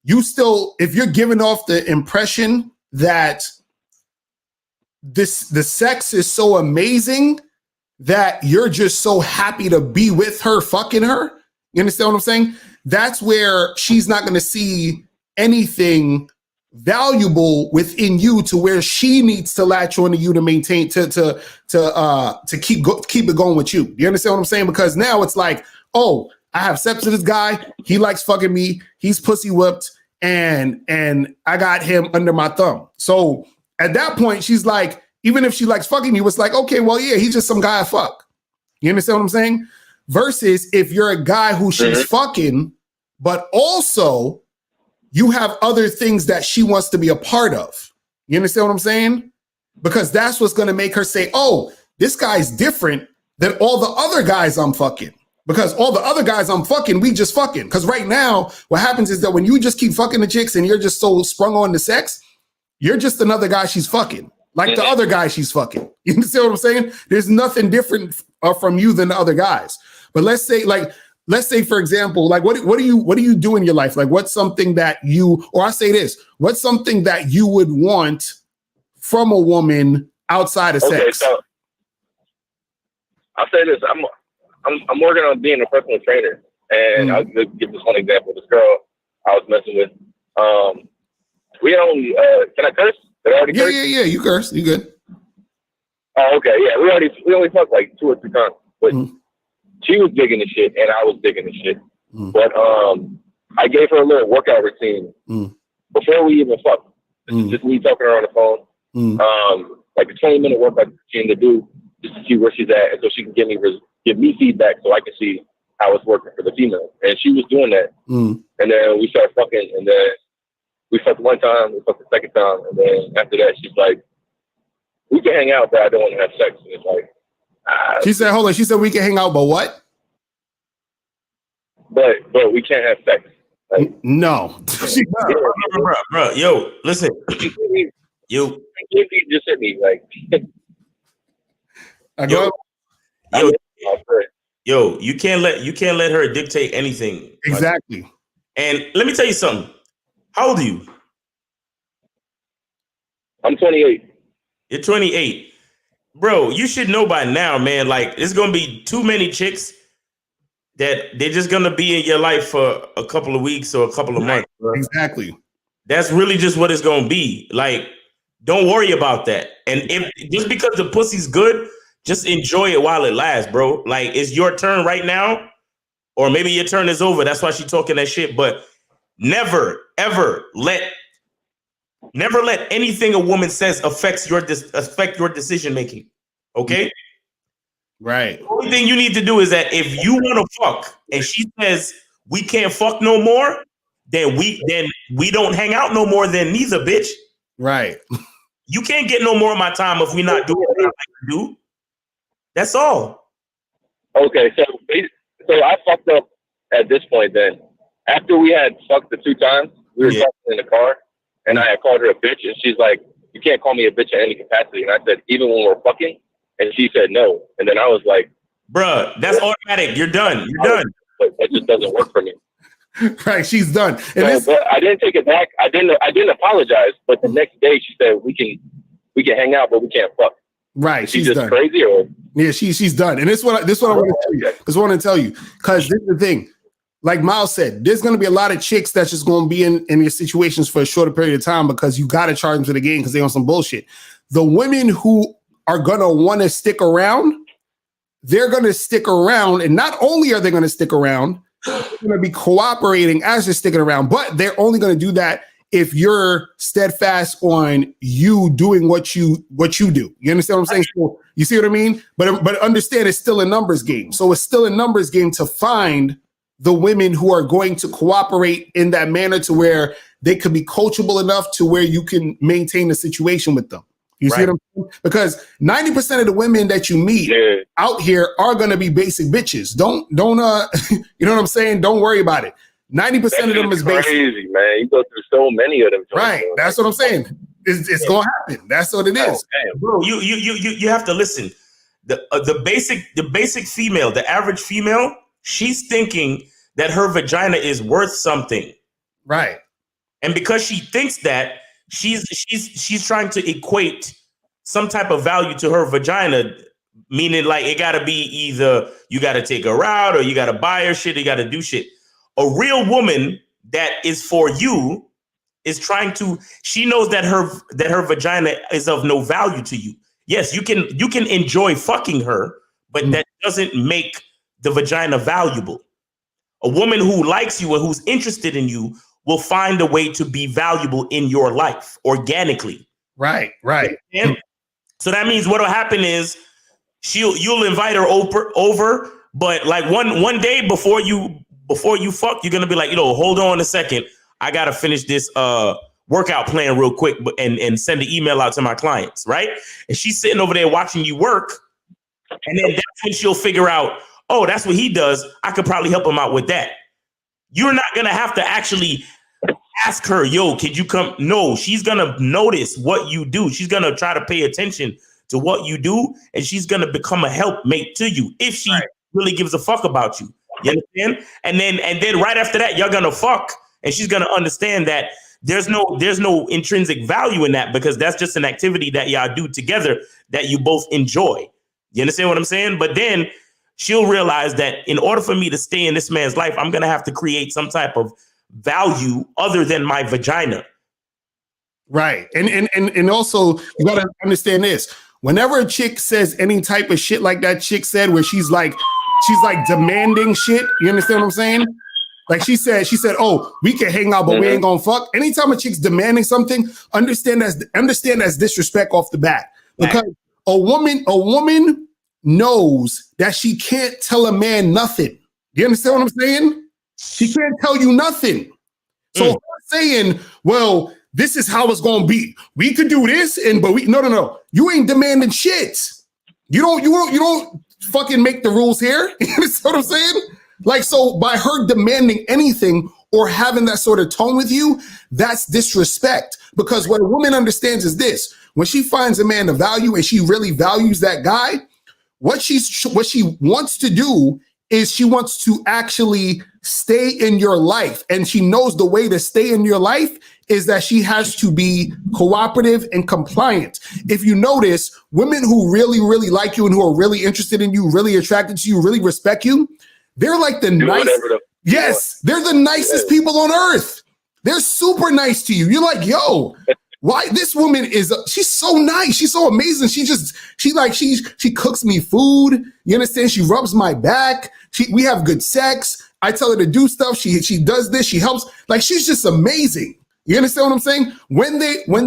if you're giving off the impression that the sex is so amazing that you're just so happy to be with her, fucking her. You understand what I'm saying? That's where she's not going to see anything valuable within you to where she needs to latch onto you to maintain to keep it going with you. You understand what I'm saying? Because now it's like, oh, I have sex with this guy. He likes fucking me. He's pussy whipped, and I got him under my thumb. So at that point, she's like, even if she likes fucking you, it's like, okay, well, yeah, he's just some guy I fuck. You understand what I'm saying? Versus if you're a guy who she's fucking, but also you have other things that she wants to be a part of. You understand what I'm saying? Because that's what's going to make her say, oh, this guy's different than all the other guys I'm fucking. Because all the other guys I'm fucking, we just fucking. Because right now, what happens is that when you just keep fucking the chicks and you're just so sprung on the sex, you're just another guy she's fucking. Like the other guy she's fucking. You understand what I'm saying? There's nothing different from you than the other guys. But let's say, for example, like what do you do in your life? Like what's something that what's something that you would want from a woman outside of sex? So I'll say this. I'm working on being a personal trainer. And I'll give this one example. This girl I was messing with, we only can I curse? Did I already curse? Yeah, you curse. You good. Oh, okay. Yeah, we only fucked like 2 or 3 times. But she was digging the shit and I was digging the shit. But I gave her a little workout routine before we even fucked. Just me talking to her on the phone. Like a 20-minute workout routine to do just to see where she's at, and so she can give me feedback so I can see how it's working for the female. And she was doing that. And then we started fucking, and then we fucked one time, we fucked the second time, and then after that she's like, we can hang out, but I don't want to have sex. And it's like, she said, hold on. She said we can hang out, but what? But we can't have sex. Like, no. bro, yo, listen. You just hit me like. Yo, you can't let her dictate anything. Exactly. Like, and let me tell you something. How old are you? I'm 28. You're 28. Bro, you should know by now, man. Like, there's gonna be too many chicks that they're just gonna be in your life for a couple of weeks or a couple of months. Bro. Exactly. That's really just what it's gonna be. Like, don't worry about that. And if just because the pussy's good, just enjoy it while it lasts, bro. Like, it's your turn right now, or maybe your turn is over. That's why she's talking that shit. But never, ever let anything a woman says affect your decision making. Okay? Right. The only thing you need to do is that if you want to fuck and she says we can't fuck no more, then we don't hang out no more. Then neither, bitch. Right. You can't get no more of my time if we're not doing what I like to do. That's all. Okay, so I fucked up at this point. Then after we had fucked the 2 times, we were talking in the car, and I had called her a bitch, and she's like, "You can't call me a bitch in any capacity." And I said, "Even when we're fucking?" And she said no. And then I was like, "Bruh, that's automatic. You're done. You're done." But it just doesn't work for me. Right, she's done. And but I didn't take it back. I didn't apologize. But the next day, she said, "We can hang out, but we can't fuck." Right, she's just done. Crazy, or yeah, she's done. And this is what I want to tell you. This is what I want to tell you, because this is the thing. Like Miles said, there's going to be a lot of chicks that's just going to be in your situations for a shorter period of time because you got to charge them to the game because they on some bullshit. The women who are going to want to stick around, they're going to stick around. And not only are they going to stick around, They're going to be cooperating as you're sticking around, but they're only going to do that if you're steadfast on you doing what you do. You understand what I'm saying? So, you see what I mean? But understand it's still a numbers game. So it's still a numbers game to find the women who are going to cooperate in that manner to where they could be coachable enough to where you can maintain the situation with them. You see what I'm saying? Because 90% of the women that you meet out here are going to be basic bitches. Don't you know what I'm saying? Don't worry about it. 90% of them is basic. Crazy, man. You go through so many of them. Right. That's what I'm saying. It's gonna happen. That's what it is. Bro, you have to listen. The basic female, the average female, she's thinking that her vagina is worth something. Right. And because she thinks that, she's trying to equate some type of value to her vagina, meaning like it gotta be either you gotta take her out or you gotta buy her shit, you gotta do shit. A real woman that is for you is trying to, she knows that her vagina is of no value to you. Yes, you can enjoy fucking her, but that doesn't make the vagina valuable. A woman who likes you and who's interested in you will find a way to be valuable in your life organically. Right. And so that means what'll happen is you'll invite her over, but like one day before you fuck, you're gonna be like, hold on a second. I gotta finish this workout plan real quick and send an email out to my clients, right? And she's sitting over there watching you work, and then that's when she'll figure out, oh, that's what he does. I could probably help him out with that. You're not gonna have to actually ask her, yo, could you come? No, she's gonna notice what you do. She's gonna try to pay attention to what you do, and she's gonna become a helpmate to you if she really gives a fuck about you. You understand? And then right after that, you're gonna fuck, and she's gonna understand that there's no intrinsic value in that because that's just an activity that y'all do together that you both enjoy. You understand what I'm saying? But then she'll realize that in order for me to stay in this man's life, I'm gonna have to create some type of value other than my vagina. Right. And also you gotta understand this. Whenever a chick says any type of shit like that chick said, where she's like demanding shit, you understand what I'm saying? Like she said, oh, we can hang out, but we ain't gonna fuck. Anytime a chick's demanding something, understand that's disrespect off the bat. Because a woman knows that she can't tell a man nothing. You understand what I'm saying? She can't tell you nothing. So her saying, well, this is how it's gonna be. We could do this, but no. You ain't demanding shit. You don't fucking make the rules here. You understand what I'm saying? Like, so by her demanding anything or having that sort of tone with you, that's disrespect. Because what a woman understands is this: when she finds a man of value and she really values that guy, what she wants to do is she wants to actually stay in your life. And she knows the way to stay in your life is that she has to be cooperative and compliant. If you notice, women who really, really like you and who are really interested in you, really attracted to you, really respect you, they're like the they're the nicest people on earth. They're super nice to you. You're like, yo, why this woman she's so nice. She's so amazing. She cooks me food. You understand? She rubs my back. We have good sex. I tell her to do stuff. She does this. She helps. Like, she's just amazing. You understand what I'm saying? When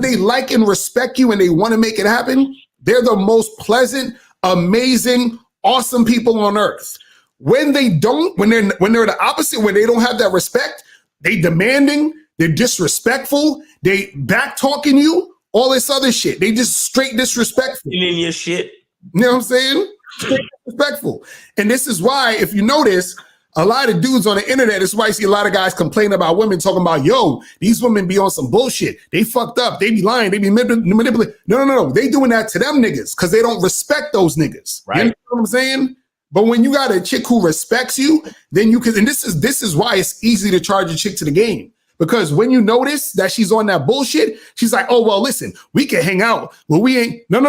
they like and respect you and they want to make it happen, they're the most pleasant, amazing, awesome people on earth. When they don't, when they're the opposite, when they don't have that respect, they demanding, they're disrespectful, they back talking you, all this other shit. They just straight disrespectful. In your shit. You know what I'm saying? Straight disrespectful. And this is why, if you notice, a lot of dudes on the internet, this is why you see a lot of guys complaining about women talking about, yo, these women be on some bullshit. They fucked up. They be lying. They be manipulating. No. They doing that to them niggas because they don't respect those niggas. Right. You know what I'm saying? But when you got a chick who respects you, then you can, and this is why it's easy to charge a chick to the game. Because when you notice that she's on that bullshit, she's like, oh, well, listen, we can hang out, but we ain't, no,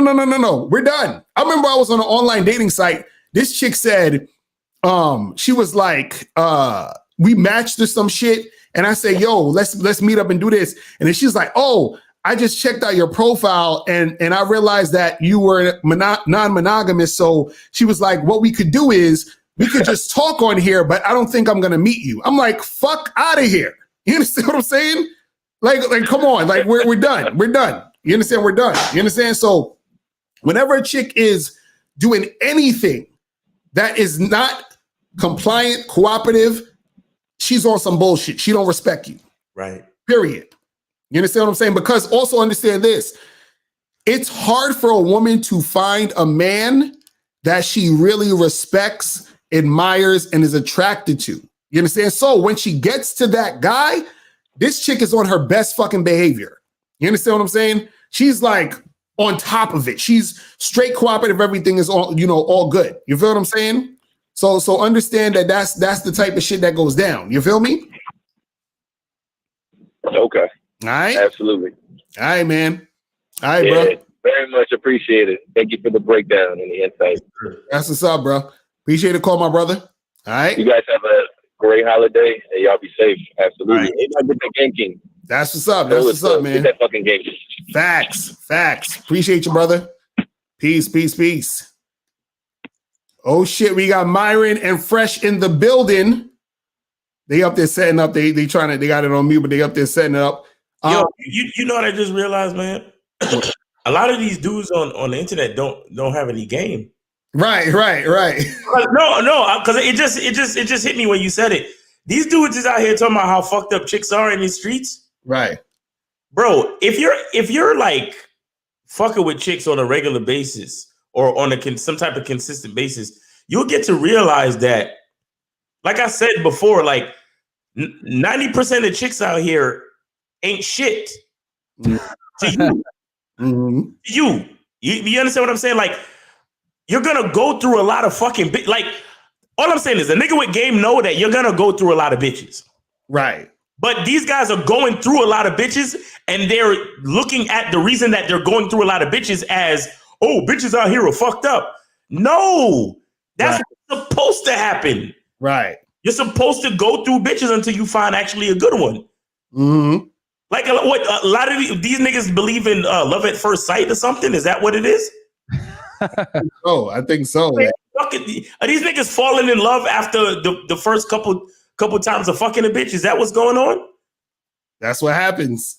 we're done. I remember I was on an online dating site. This chick said, she was like, we matched or some shit. And I say, yo, let's meet up and do this. And then she's like, oh, I just checked out your profile and I realized that you were non-monogamous. So she was like, what we could do is we could just talk on here, but I don't think I'm gonna meet you. I'm like, fuck out of here. You understand what I'm saying? Like, come on, like we're done. We're done. You understand? We're done. You understand? So whenever a chick is doing anything that is not compliant, cooperative, she's on some bullshit. She don't respect you. Right. Period. You understand what I'm saying? Because also understand this. It's hard for a woman to find a man that she really respects, admires, and is attracted to. You understand? So when she gets to that guy, this chick is on her best fucking behavior. You understand what I'm saying? She's like on top of it. She's straight cooperative. Everything is all, all good. You feel what I'm saying? So understand that that's the type of shit that goes down. You feel me? Okay. All right. Absolutely. All right, man. All right, Yeah, bro. very much appreciated. Thank you for the breakdown and the insight. That's what's up, bro. Appreciate the call, my brother. All right. You guys have a great holiday and y'all be safe. Absolutely. All right. Hey, get that game king. That's what's up. That's what's up, man. Get that fucking game king. Facts. Appreciate you, brother. Peace. Oh shit, we got Myron and Fresh in the building. They up there setting up. They got it on mute, but they up there setting it up. Yo, you know what I just realized, man? A lot of these dudes on the internet don't have any game. Right. No, because it just hit me when you said it. These dudes is out here talking about how fucked up chicks are in the streets. Right. Bro, if you're like fucking with chicks on a regular basis or on some type of consistent basis, you'll get to realize that, like I said before, like 90% of chicks out here ain't shit to you. Mm-hmm. You understand what I'm saying? Like, you're gonna go through a lot of fucking like. All I'm saying is, a nigga with game know that you're gonna go through a lot of bitches. Right. But these guys are going through a lot of bitches, and they're looking at the reason that they're going through a lot of bitches as, oh, bitches out here are fucked up. No, that's what's supposed to happen. Right. You're supposed to go through bitches until you find actually a good one. Mm-hmm. Like what a lot of these niggas believe in love at first sight or something. Is that what it is? Oh, I think so. Man. Are these niggas falling in love after the first couple times of fucking a bitch? Is that what's going on? That's what happens.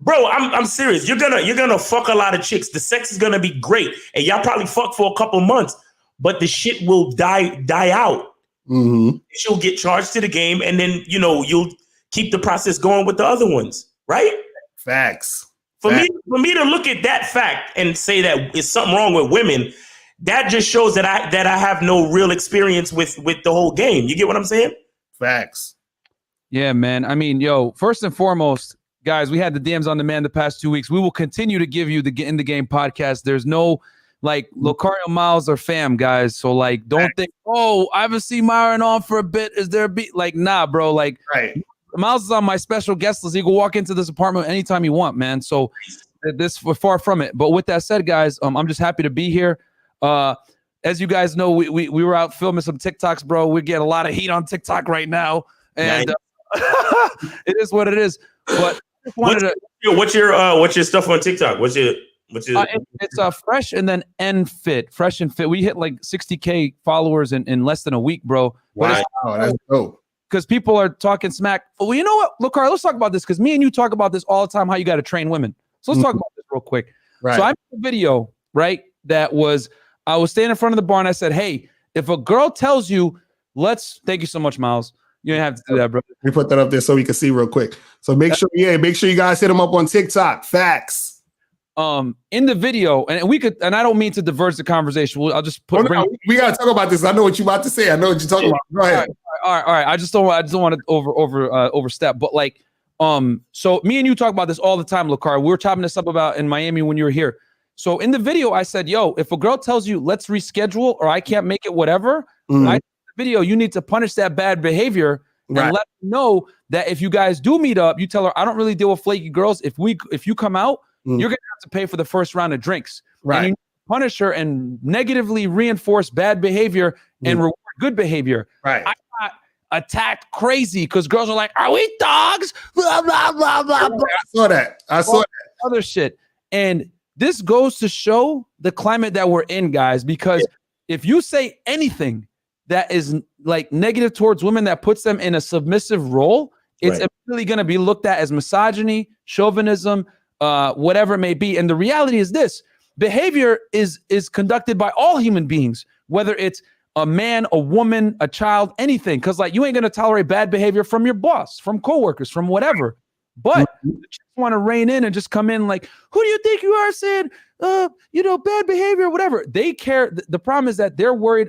Bro, I'm serious. You're gonna fuck a lot of chicks. The sex is gonna be great, and y'all probably fuck for a couple months, but the shit will die out. Mm-hmm. She'll get charged to the game, and then you'll keep the process going with the other ones, right? Facts. For me to look at that fact and say that it's something wrong with women, that just shows that I have no real experience with the whole game. You get what I'm saying? Facts. Yeah, man. I mean, first and foremost, guys, we had the DMs on demand the past 2 weeks. We will continue to give you the In the Game podcast. There's no Locario, Miles, or fam, guys. So don't think, oh, I haven't seen Myron on for a bit. Is there a beat? Nah, bro. Right. Miles is on my special guest list. You can walk into this apartment anytime you want, man. So we're far from it. But with that said, guys, I'm just happy to be here. As you guys know, we were out filming some TikToks, bro. We get a lot of heat on TikTok right now, and it is what it is. But I just wanted what's your stuff on TikTok? What's your it's fresh and then fresh and fit. We hit like 60K followers in less than a week, bro. Wow, that's dope. Because people are talking smack. Well, you know what? Look, Carl, let's talk about this because me and you talk about this all the time, how you got to train women. So let's talk about this real quick. Right. So I made a video, right, I was standing in front of the bar and I said, hey, if a girl tells you, thank you so much, Miles. You didn't have to do that, bro. We put that up there so we can see real quick. So make sure you guys hit them up on TikTok. Facts. In the video, and I don't mean to diverge the conversation. I'll just we gotta talk about this. I know what you're about to say. I know what you're talking about. Go ahead. All right. I just don't want to overstep. But so me and you talk about this all the time, Locar. We were chopping this up about in Miami when you were here. So in the video, I said, yo, if a girl tells you let's reschedule or I can't make it, whatever, the video, you need to punish that bad behavior and let them know that if you guys do meet up, you tell her I don't really deal with flaky girls. If you come out, you're gonna have to pay for the first round of drinks. Right. And you punish her and negatively reinforce bad behavior and reward good behavior. Right. I got attacked crazy because girls are like, are we dogs? Blah, blah, blah, blah, blah. I saw that. Other shit. And this goes to show the climate that we're in, guys, because if you say anything, that is like negative towards women, that puts them in a submissive role, it's immediately going to be looked at as misogyny, chauvinism, whatever it may be. And the reality is this: behavior is conducted by all human beings, whether it's a man, a woman, a child, anything. Because like you ain't going to tolerate bad behavior from your boss, from coworkers, from whatever. But you just want to rein in and just come in like, who do you think you are, saying, bad behavior, whatever. They care. The problem is that they're worried.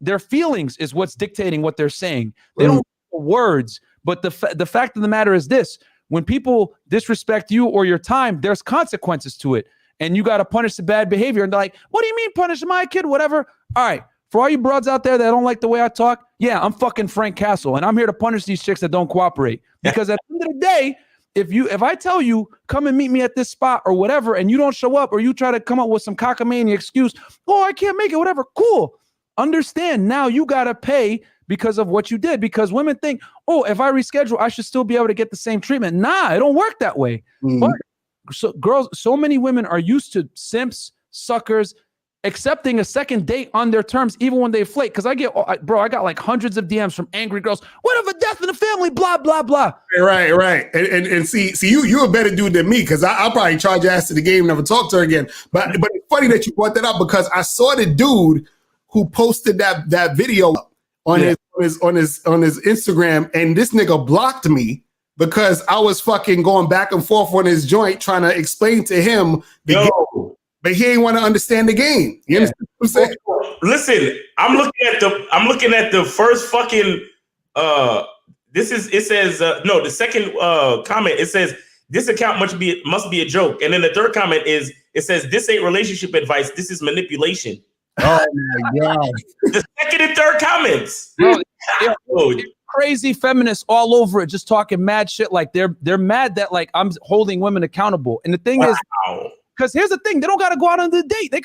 Their feelings is what's dictating what they're saying. They don't know words. But the fact of the matter is this: when people disrespect you or your time, there's consequences to it. And you got to punish the bad behavior. And they're like, what do you mean punish my kid? Whatever. All right. For all you broads out there that don't like the way I talk, yeah, I'm fucking Frank Castle. And I'm here to punish these chicks that don't cooperate. Because at the end of the day, if I tell you, come and meet me at this spot or whatever, and you don't show up, or you try to come up with some cockamamie excuse, oh, I can't make it, whatever, cool. Understand, now you got to pay because of what you did. Because women think, oh, if I reschedule, I should still be able to get the same treatment. Nah, it don't work that way. But so many women are used to simps, suckers, accepting a second date on their terms, even when they flake. Because I got like hundreds of DMs from angry girls. What if a death in the family? Blah, blah, blah. Right. And see, you're a better dude than me, because I'll probably charge your ass to the game, never talk to her again. But it's funny that you brought that up, because I saw the dude who posted that video on his Instagram, and this nigga blocked me because I was fucking going back and forth on his joint trying to explain to him the game. But he ain't want to understand the game. You understand what I'm saying? Listen, I'm looking at the first fucking the second comment. It says this account must be a joke. And then the third comment it says this ain't relationship advice, this is manipulation. Oh my God. The second and third comments. Crazy feminists all over it, just talking mad shit. Like they're mad that like I'm holding women accountable. And the thing is, because here's the thing, they don't got to go out on the date. They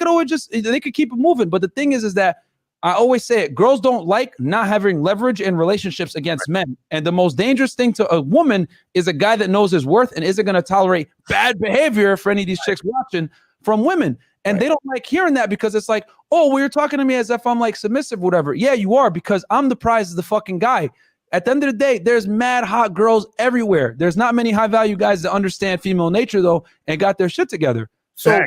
could keep it moving. But the thing is that I always say it, girls don't like not having leverage in relationships against men. And the most dangerous thing to a woman is a guy that knows his worth and isn't going to tolerate bad behavior for any of these chicks watching from women. And they don't like hearing that, because it's like, oh, well, you're talking to me as if I'm like submissive, whatever. Yeah, you are, because I'm the prize of the fucking guy. At the end of the day, there's mad hot girls everywhere. There's not many high value guys that understand female nature though and got their shit together. So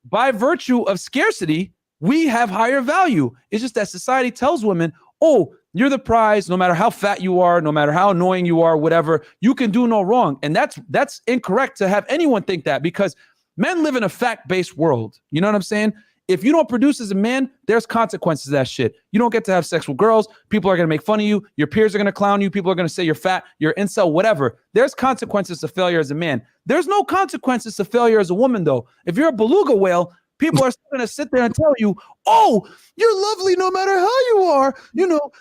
by virtue of scarcity, we have higher value. It's just that society tells women, oh, you're the prize, no matter how fat you are, no matter how annoying you are, whatever, you can do no wrong. And that's incorrect to have anyone think that, because men live in a fact-based world. You know what I'm saying? If you don't produce as a man, there's consequences to that shit. You don't get to have sex with girls. People are going to make fun of you. Your peers are going to clown you. People are going to say you're fat, you're incel, whatever. There's consequences to failure as a man. There's no consequences to failure as a woman, though. If you're a beluga whale, people are still going to sit there and tell you, oh, you're lovely no matter how you are. You know,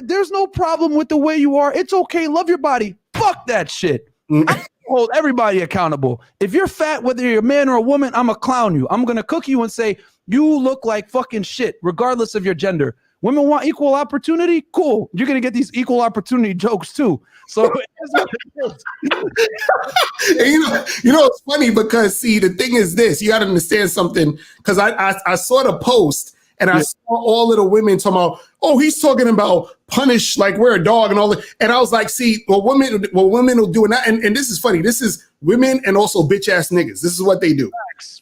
there's no problem with the way you are. It's okay. Love your body. Fuck that shit. I hold everybody accountable. If you're fat, whether you're a man or a woman, I'm going to clown you. I'm going to cook you and say, you look like fucking shit, regardless of your gender. Women want equal opportunity? Cool. You're going to get these equal opportunity jokes too. So and you know, it's funny because, see, the thing is this, you got to understand something, because I saw the post and I saw all of the women talking about, oh, he's talking about punish like we're a dog and all that. And I was like, see, what women will do, and this is funny. This is women and also bitch ass niggas. This is what they do.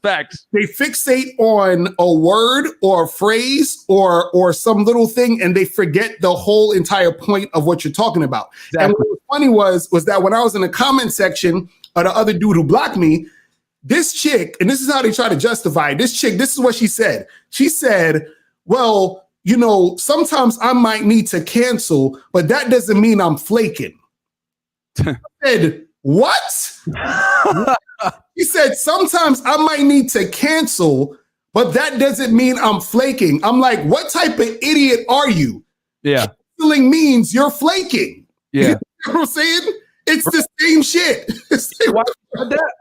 Facts. They fixate on a word or a phrase or some little thing, and they forget the whole entire point of what you're talking about. Exactly. And what was funny was that when I was in the comment section of the other dude who blocked me, this chick, and this is how they try to justify it, this chick, this is what she said. She said, well, you know, sometimes I might need to cancel, but that doesn't mean I'm flaking. I said, what? He said, sometimes I might need to cancel, but that doesn't mean I'm flaking. I'm like, what type of idiot are you? Yeah. Canceling means you're flaking. Yeah. You know what I'm saying? It's the same shit.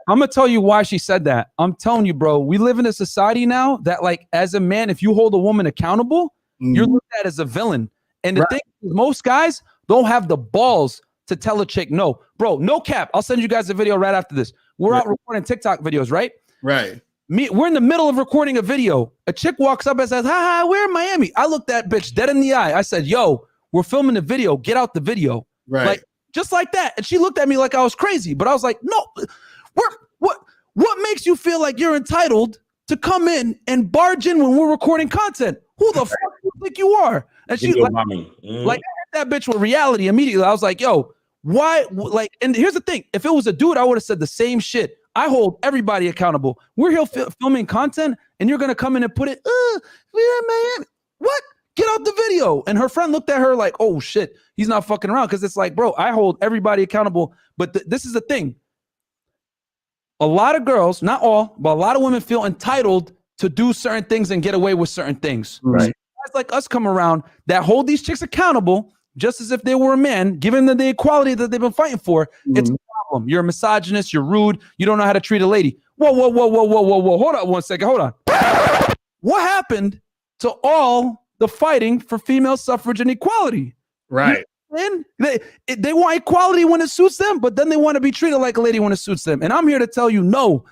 I'm going to tell you why she said that. I'm telling you, bro, we live in a society now that, like, as a man, if you hold a woman accountable, you're looked at as a villain. And the thing is, most guys don't have the balls to tell a chick no. Bro, no cap. I'll send you guys a video right after this. We're out recording TikTok videos, right? Right. We're in the middle of recording a video. A chick walks up and says, hi, we're in Miami. I looked that bitch dead in the eye. I said, yo, we're filming the video. Get out the video. Right. Like, just like that. And she looked at me like I was crazy. But I was like, no, what makes you feel like you're entitled to come in and barge in when we're recording content? Who the fuck do you think you are? And she like I hit that bitch with reality immediately. I was like, yo, why? Like, and here's the thing. If it was a dude, I would have said the same shit. I hold everybody accountable. We're here filming content, and you're gonna come in and put it, man, what? Get out the video. And her friend looked at her like, oh shit, he's not fucking around. Because it's like, bro, I hold everybody accountable. But this is the thing. A lot of girls, not all, but a lot of women feel entitled to do certain things and get away with certain things. Right. Guys like us come around that hold these chicks accountable just as if they were a man, given the equality that they've been fighting for. It's a problem. You're a misogynist. You're rude. You don't know how to treat a lady. Whoa. Hold on 1 second. Hold on. What happened to all the fighting for female suffrage and equality? Right. And they want equality when it suits them, but then they want to be treated like a lady when it suits them. And I'm here to tell you, no.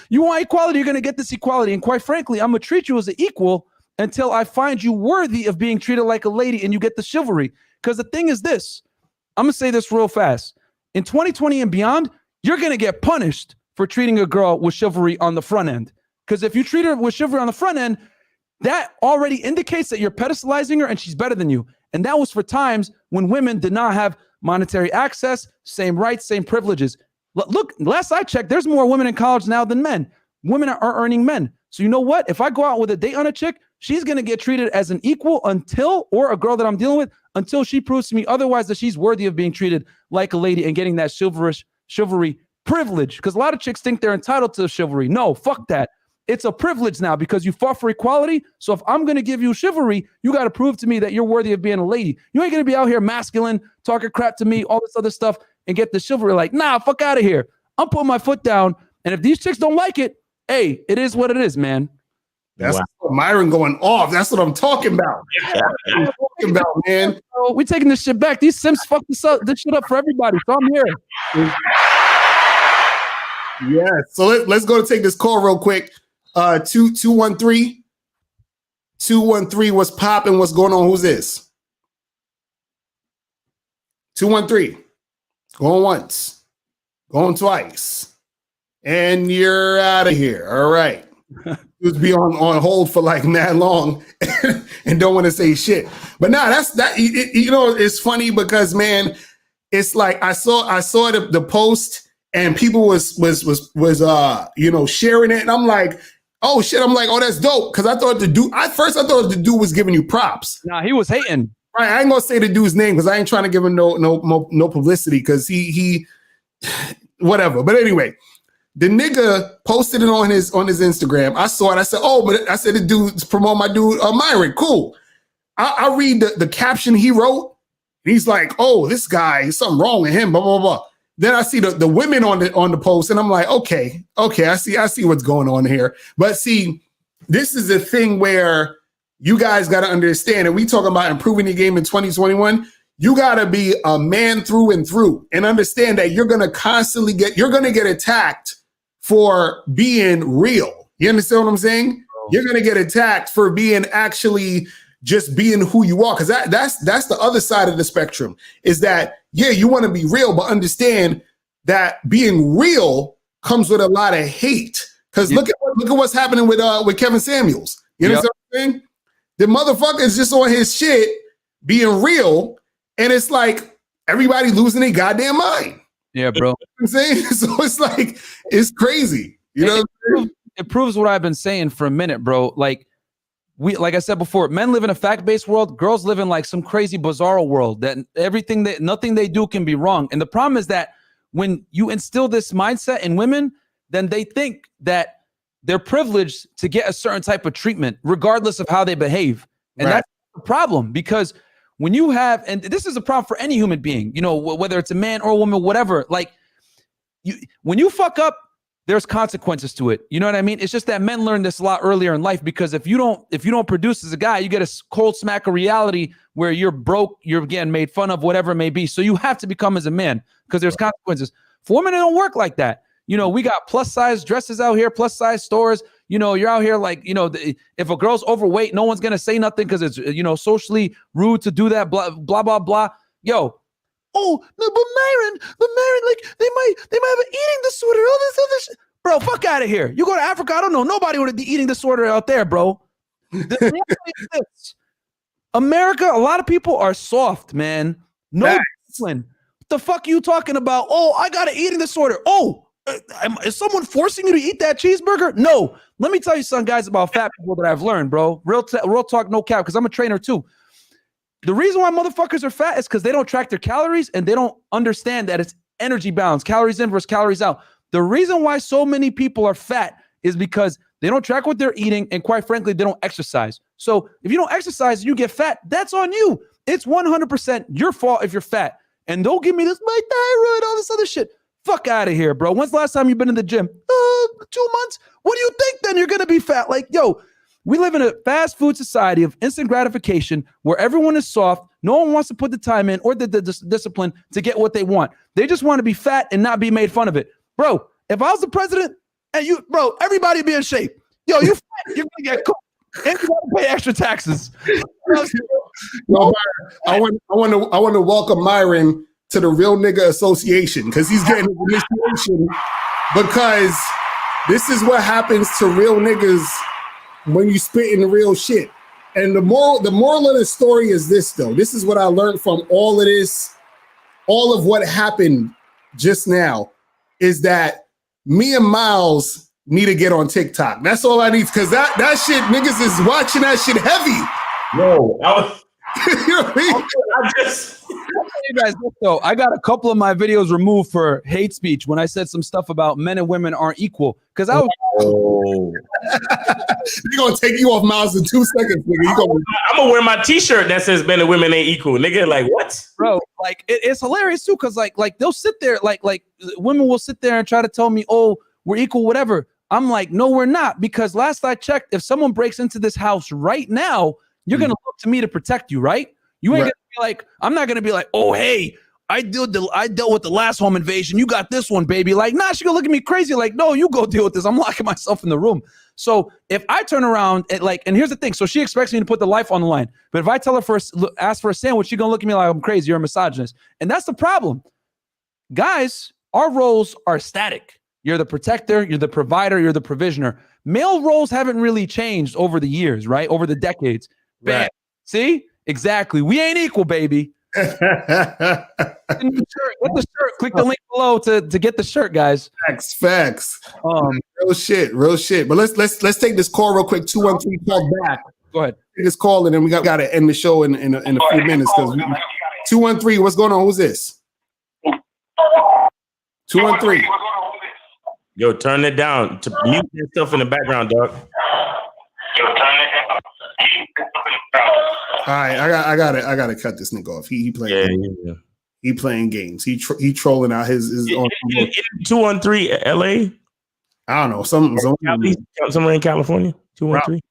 You want equality, you're going to get this equality. And quite frankly, I'm going to treat you as an equal until I find you worthy of being treated like a lady and you get the chivalry. Because the thing is this, I'm going to say this real fast. In 2020 and beyond, you're going to get punished for treating a girl with chivalry on the front end. Because if you treat her with chivalry on the front end, that already indicates that you're pedestalizing her and she's better than you. And that was for times when women did not have monetary access, same rights, same privileges. Look, last I checked, there's more women in college now than men. Women are earning men. So you know what? If I go out with a date on a chick, she's going to get treated as an equal or a girl that I'm dealing with, until she proves to me otherwise that she's worthy of being treated like a lady and getting that chivalry privilege. Because a lot of chicks think they're entitled to chivalry. No, fuck that. It's a privilege now because you fought for equality. So if I'm going to give you chivalry, you got to prove to me that you're worthy of being a lady. You ain't going to be out here masculine, talking crap to me, all this other stuff, and get the chivalry like, nah, fuck out of here. I'm putting my foot down. And if these chicks don't like it, hey, it is what it is, man. That's Myron going off. That's what I'm talking about. Man. We taking this shit back. These simps fuck this shit up for everybody. So I'm here. Yeah. So let's go to take this call real quick. 213. 213. What's popping? What's going on? Who's this? 213. Going once. Going twice. And you're out of here. All right. Just be on hold for like mad long and don't want to say shit. But nah, it's funny because, man, it's like I saw the post and people was sharing it, and I'm like, oh shit, oh, that's dope. Because I thought the dude was giving you props. Nah, he was hating. Right, I ain't gonna say the dude's name because I ain't trying to give him no publicity because he whatever. But anyway, the nigga posted it on his Instagram. I saw it. I said, oh, but I said the dude's promote my dude Myron. Cool. I read the caption he wrote. He's like, oh, this guy, something wrong with him. Blah blah blah. Then I see the women on the post, and I'm like, okay, I see what's going on here. But see, this is a thing where you guys got to understand, and we talking about improving the game in 2021. You got to be a man through and through, and understand that you're gonna get attacked for being real. You understand what I'm saying? You're gonna get attacked for being actually just being who you are, because that's the other side of the spectrum. Is that you want to be real, but understand that being real comes with a lot of hate. Because look at what's happening with Kevin Samuels. You know what I'm saying? The motherfucker is just on his shit being real, and it's like everybody losing their goddamn mind. Yeah, bro. You know what I'm saying? So it's like, it's crazy. You know, it proves what I've been saying for a minute, bro. Like I said before, men live in a fact-based world. Girls live in like some crazy bizarre world that nothing they do can be wrong. And the problem is that when you instill this mindset in women, then they think that they're privileged to get a certain type of treatment, regardless of how they behave. And that's the problem, because when you have, and this is a problem for any human being, you know, whether it's a man or a woman, whatever, like when you fuck up, there's consequences to it. You know what I mean? It's just that men learn this a lot earlier in life, because if you don't produce as a guy, you get a cold smack of reality where you're broke, you're getting made fun of, whatever it may be. So you have to become as a man, because there's consequences. For women, it don't work like that. You know, we got plus size dresses out here, plus size stores. You know, you're out here like, you know, if a girl's overweight, no one's going to say nothing because it's, you know, socially rude to do that, blah, blah, blah, blah. Yo, oh, no, but Myron, like they might have an eating disorder, all this other shit. Bro, fuck out of here. You go to Africa, I don't know nobody with an eating disorder out there, bro. The reality is this. America, a lot of people are soft, man. No discipline. What the fuck are you talking about? Oh, I got an eating disorder. Oh, is someone forcing you to eat that cheeseburger? No. Let me tell you something, guys, about fat people that I've learned, bro. Real talk, no cap, because I'm a trainer too. The reason why motherfuckers are fat is because they don't track their calories and they don't understand that it's energy balance, calories in versus calories out. The reason why so many people are fat is because they don't track what they're eating, and quite frankly, they don't exercise. So if you don't exercise and you get fat, that's on you. It's 100% your fault if you're fat. And don't give me this, my thyroid, all this other shit. Fuck out of here, bro. When's the last time you've been in the gym? 2 months? What do you think then you're going to be fat? Like, yo, we live in a fast food society of instant gratification where everyone is soft. No one wants to put the time in or the discipline to get what they want. They just want to be fat and not be made fun of it. Bro, if I was the president and you, bro, everybody be in shape. Yo, you fat, you're going to get cooked. And you got to pay extra taxes. Well, I want to welcome Myron to the Real Nigga Association because he's getting his initiation, because this is what happens to real niggas when you spit in the real shit. And the moral of the story is this, though. This is what I learned from all of this, all of what happened just now, is that me and Miles need to get on TikTok. That's all I need, because that shit, niggas is watching that shit heavy. No, You know what I mean? You guys, so I got a couple of my videos removed for hate speech when I said some stuff about men and women aren't equal. Because I was They're gonna take you off Miles in 2 seconds, nigga. I'm gonna wear my t-shirt that says men and women ain't equal, nigga. Like what? Bro, like it's hilarious too, because like they'll sit there, like women will sit there and try to tell me, oh, we're equal, whatever. I'm like, no, we're not, because last I checked, if someone breaks into this house right now, you're gonna look to me to protect you, right? You ain't gonna be like, I'm not gonna be like, oh, hey, I dealt with the last home invasion. You got this one, baby. Like, nah, she gonna look at me crazy. Like, no, you go deal with this. I'm locking myself in the room. So if I turn around and here's the thing. So she expects me to put the life on the line. But if I tell her ask for a sandwich, she's gonna look at me like I'm crazy. You're a misogynist. And that's the problem. Guys, our roles are static. You're the protector, you're the provider, you're the provisioner. Male roles haven't really changed over the years, right? Over the decades. Bam. Right. See? Exactly. We ain't equal, baby. Get the shirt. Click the link below to get the shirt, guys. Facts. Real shit. But let's take this call real quick. 213 call back. Go ahead. Take this call, and then we got to end the show in a few minutes. 213, what's going on? Who's this? 213. Yo, turn it down. To mute yourself in the background, dog. All right, I gotta cut this nigga off. He playing. Yeah. He playing games. He trolling out his own. 213 LA. I don't know. Somewhere in California. 213.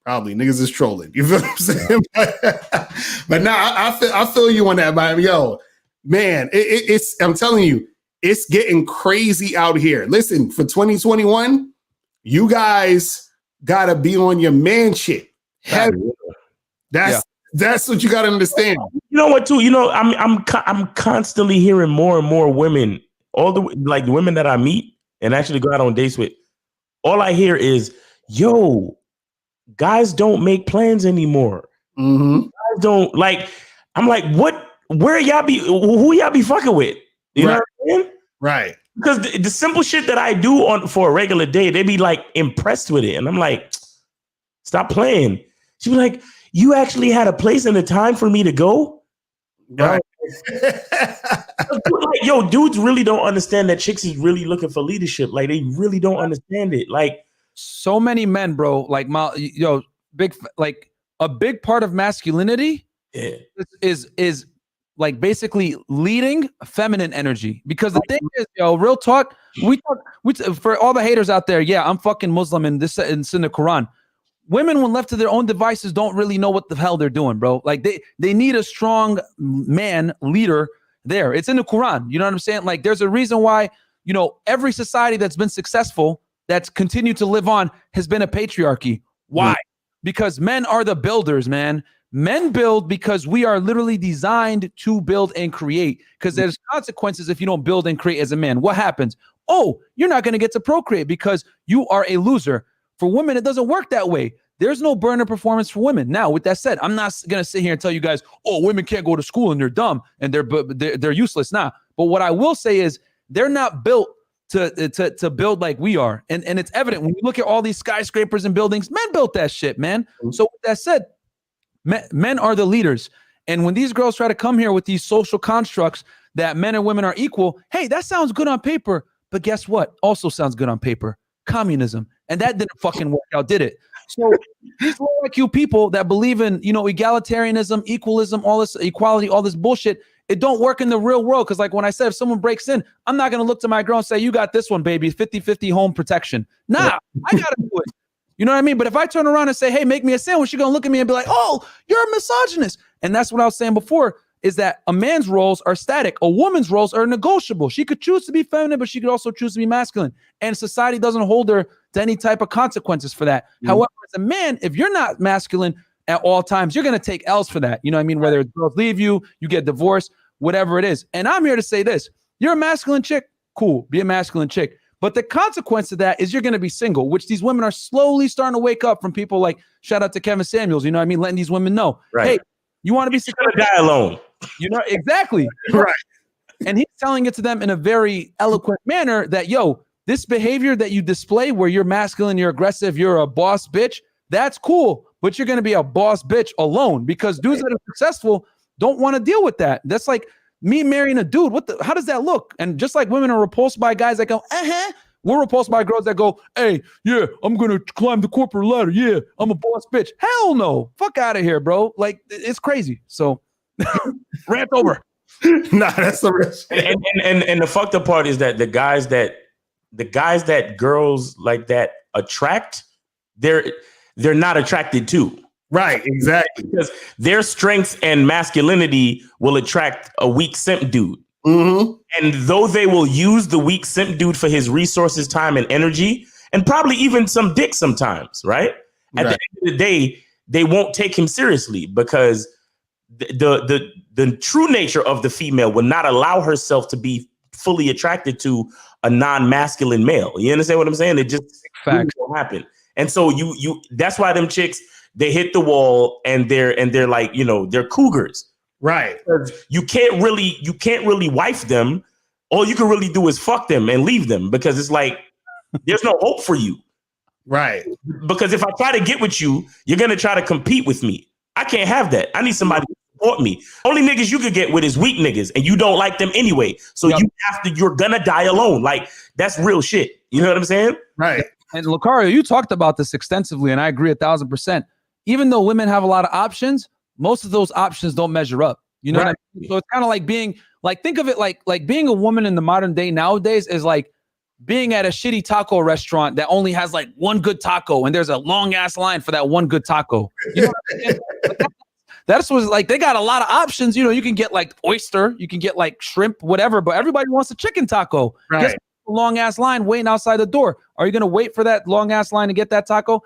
Probably niggas is trolling. You feel what I'm saying? But now I feel you on that, man. Yo, man, it's I'm telling you, it's getting crazy out here. Listen, for 2021, you guys gotta be on your man shit. Heavy. That's what you gotta understand. You know what, too? You know, I'm constantly hearing more and more women, all the women that I meet and actually go out on dates with. All I hear is, "Yo, guys don't make plans anymore. Mm-hmm. Guys don't like." I'm like, what? Where y'all be? Who y'all be fucking with? You know what I'm saying? Right. Because the simple shit that I do for a regular day, they be like impressed with it, and I'm like, stop playing. She be like, you actually had a place and a time for me to go? Right. Like, yo, dudes really don't understand that chicks is really looking for leadership. Like, they really don't understand it. Like, so many men, bro, like, a big part of masculinity is like basically leading feminine energy. Because the thing is, yo, real talk, we for all the haters out there, yeah, I'm fucking Muslim and it's in the Quran. Women, when left to their own devices, don't really know what the hell they're doing, bro. Like they need a strong man leader there. It's in the Quran. You know what I'm saying? Like there's a reason why you know, every society that's been successful, that's continued to live on, has been a patriarchy. Why? Because men are the builders, man. Men build because we are literally designed to build and create, because there's consequences if you don't build and create as a man. What happens? Oh, you're not going to get to procreate because you are a loser. For women, it doesn't work that way. There's no burner performance for women. Now, with that said, I'm not going to sit here and tell you guys, oh, women can't go to school and they're dumb and they're useless. Nah. But what I will say is they're not built to build like we are. And it's evident when you look at all these skyscrapers and buildings, men built that shit, man. So with that said, men are the leaders. And when these girls try to come here with these social constructs that men and women are equal, hey, that sounds good on paper. But guess what? Also sounds good on paper. Communism. And that didn't fucking work out, did it? So these low IQ people that believe in, you know, egalitarianism, equalism, all this equality, all this bullshit, it don't work in the real world. Because like when I said, if someone breaks in, I'm not going to look to my girl and say, you got this one, baby, 50-50 home protection. Nah, I got to do it. You know what I mean? But if I turn around and say, hey, make me a sandwich, you're going to look at me and be like, oh, you're a misogynist. And that's what I was saying before, is that a man's roles are static. A woman's roles are negotiable. She could choose to be feminine, but she could also choose to be masculine. And society doesn't hold her to any type of consequences for that. However, as a man, if you're not masculine at all times, you're going to take L's for that. You know what I mean? Whether girls leave you, you get divorced, whatever it is. And I'm here to say this. You're a masculine chick. Cool. Be a masculine chick. But the consequence of that is you're going to be single, which these women are slowly starting to wake up from. People like, shout out to Kevin Samuels, you know what I mean? Letting these women know, hey, you want to be successful? Die alone. You know, exactly. Right. And he's telling it to them in a very eloquent manner that, yo, this behavior that you display where you're masculine, you're aggressive, you're a boss bitch, that's cool. But you're going to be a boss bitch alone, because dudes that are successful don't want to deal with that. That's like me marrying a dude. How does that look? And just like women are repulsed by guys that go, we're repulsed by girls that go, hey, yeah, I'm going to climb the corporate ladder. Yeah, I'm a boss bitch. Hell no. Fuck out of here, bro. Like, it's crazy. So rant over. Nah, that's the rest. And the fucked up part is that the guys that girls like that attract, they're not attracted to. Right, exactly. Because their strength and masculinity will attract a weak simp dude. Mm-hmm. And though they will use the weak simp dude for his resources, time, and energy, and probably even some dick sometimes, right? At the end of the day, they won't take him seriously, because the true nature of the female will not allow herself to be fully attracted to a non-masculine male. You understand what I'm saying? It just won't happen. And so you that's why them chicks, they hit the wall and they're like, you know, they're cougars. Right. You can't really wife them. All you can really do is fuck them and leave them, because it's like there's no hope for you. Right. Because if I try to get with you, you're gonna try to compete with me. I can't have that. I need somebody to support me. Only niggas you could get with is weak niggas, and you don't like them anyway. So you're gonna die alone. Like, that's real shit. You know what I'm saying? Right. And Locario, you talked about this extensively, and I agree 1,000%. Even though women have a lot of options, most of those options don't measure up. You know what I mean? So it's kind of like being like, think of it like being a woman in the modern day nowadays is like being at a shitty taco restaurant that only has like one good taco, and there's a long ass line for that one good taco. You know what I mean? That's what's like, they got a lot of options. You know, you can get like oyster, you can get like shrimp, whatever, but everybody wants a chicken taco. Right. Long ass line waiting outside the door. Are you going to wait for that long ass line to get that taco?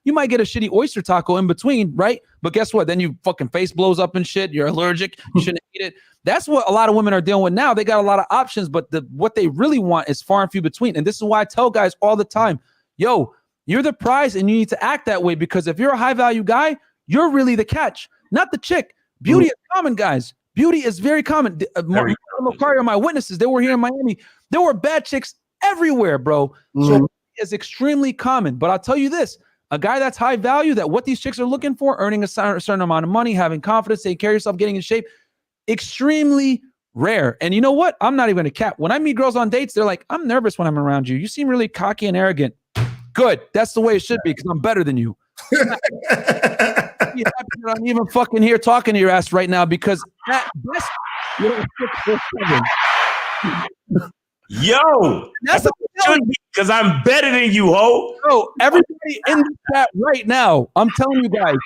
You might get a shitty oyster taco in between, right? But guess what? Then you fucking face blows up and shit. You're allergic. You shouldn't eat it. That's what a lot of women are dealing with now. They got a lot of options, but what they really want is far and few between. And this is why I tell guys all the time, yo, you're the prize and you need to act that way, because if you're a high value guy, you're really the catch, not the chick. Beauty is common, guys. Beauty is very common. Locario, my witnesses, they were here in Miami. There were bad chicks everywhere, bro. So it's extremely common. But I'll tell you this, a guy that's high value, that what these chicks are looking for, earning a certain amount of money, having confidence, taking care of yourself, getting in shape, extremely rare. And you know what? I'm not even going to cap. When I meet girls on dates, they're like, I'm nervous when I'm around you. You seem really cocky and arrogant. Good. That's the way it should be, because I'm better than you. I'm even fucking here talking to your ass right now, because that best yo, that's a because I'm better than you, ho. Yo, everybody in the chat right now, I'm telling you guys,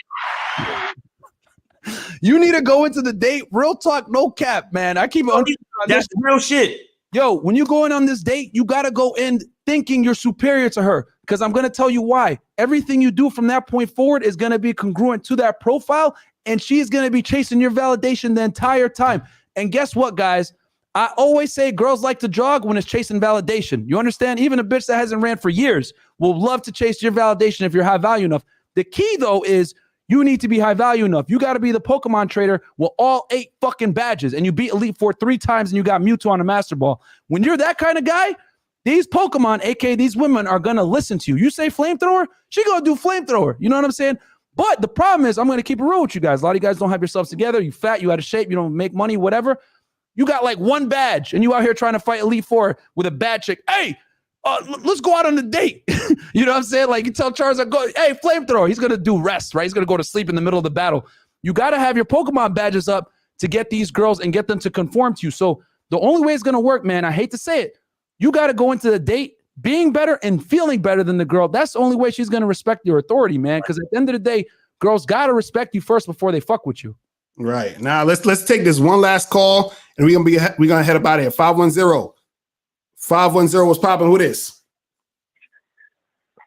you need to go into the date. Real talk, no cap, man. I keep on. That's real shit. yo, when you go in on this date, you got to go in thinking you're superior to her. Because I'm going to tell you why. Everything you do from that point forward is going to be congruent to that profile. And she's going to be chasing your validation the entire time. And guess what, guys? I always say girls like to jog when it's chasing validation. You understand? Even a bitch that hasn't ran for years will love to chase your validation if you're high value enough. The key, though, is you need to be high value enough. You got to be the Pokemon trader with all 8 fucking badges, and you beat Elite Four 3 times, and you got Mewtwo on a Master Ball. When you're that kind of guy, these Pokemon, aka these women, are going to listen to you. You say flamethrower, she going to do flamethrower. You know what I'm saying? But the problem is, I'm going to keep it real with you guys. A lot of you guys don't have yourselves together. You fat, you out of shape, you don't make money, whatever. You got like 1 badge, and you out here trying to fight Elite Four with a bad chick. Hey, let's go out on a date. You know what I'm saying? Like, you tell Charizard, go, hey, flamethrower. He's going to do rest, right? He's going to go to sleep in the middle of the battle. You got to have your Pokemon badges up to get these girls and get them to conform to you. So the only way it's going to work, man, I hate to say it, you got to go into the date being better and feeling better than the girl. That's the only way she's going to respect your authority, man. Because at the end of the day, girls got to respect you first before they fuck with you. Right. Now let's take this one last call, and we're gonna head up out of here. 510. 510, what's popping? Who this?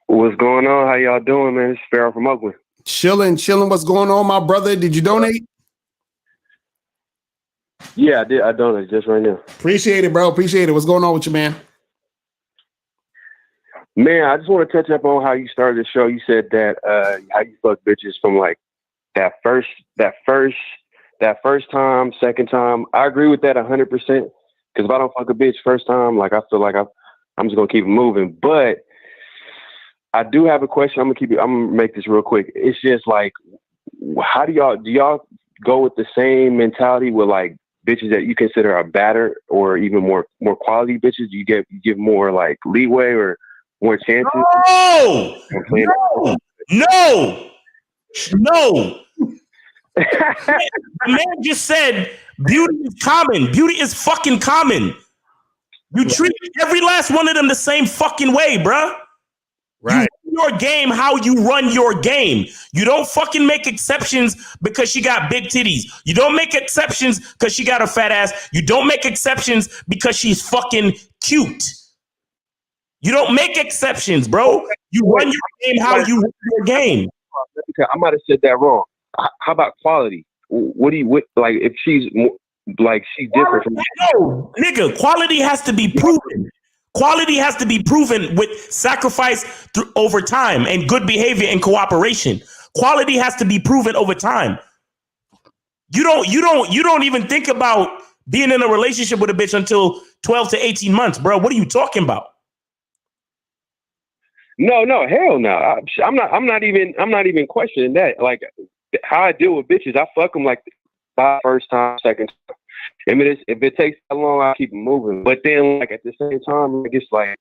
What's going on? How y'all doing, man? It's Sparrow from Oakland. Chilling. What's going on, my brother? Did you donate? Yeah, I did. I donated just right now. Appreciate it, bro. Appreciate it. What's going on with you, man? Man, I just want to touch up on how you started the show. You said that how you fuck bitches from like that first time, second time. I agree with that 100%. Because if I don't fuck a bitch first time, like I feel like I'm just gonna keep it moving. But I do have a question. I'm gonna make this real quick. It's just like, how do y'all go with the same mentality with like bitches that you consider are better or even more quality bitches? Do you give more like leeway or more chances? No. The man just said beauty is common. Beauty is fucking common. You treat every last one of them the same fucking way, bruh. Right. You run your game how you run your game. You don't fucking make exceptions because she got big titties. You don't make exceptions because she got a fat ass. You don't make exceptions because she's fucking cute. You don't make exceptions, bro. You run your game how you run your game. I might have said that wrong. How about quality? What like if she's like she's different from no, nigga, quality has to be proven. Quality has to be proven with sacrifice over time and good behavior and cooperation. Quality has to be proven over time. You don't even think about being in a relationship with a bitch until 12 to 18 months, bro. What are you talking about? No, hell no. I'm not even questioning that. Like how I deal with bitches, I fuck them like by first time, second time. If it takes that long, I keep it moving. But then, like at the same time, like it's like,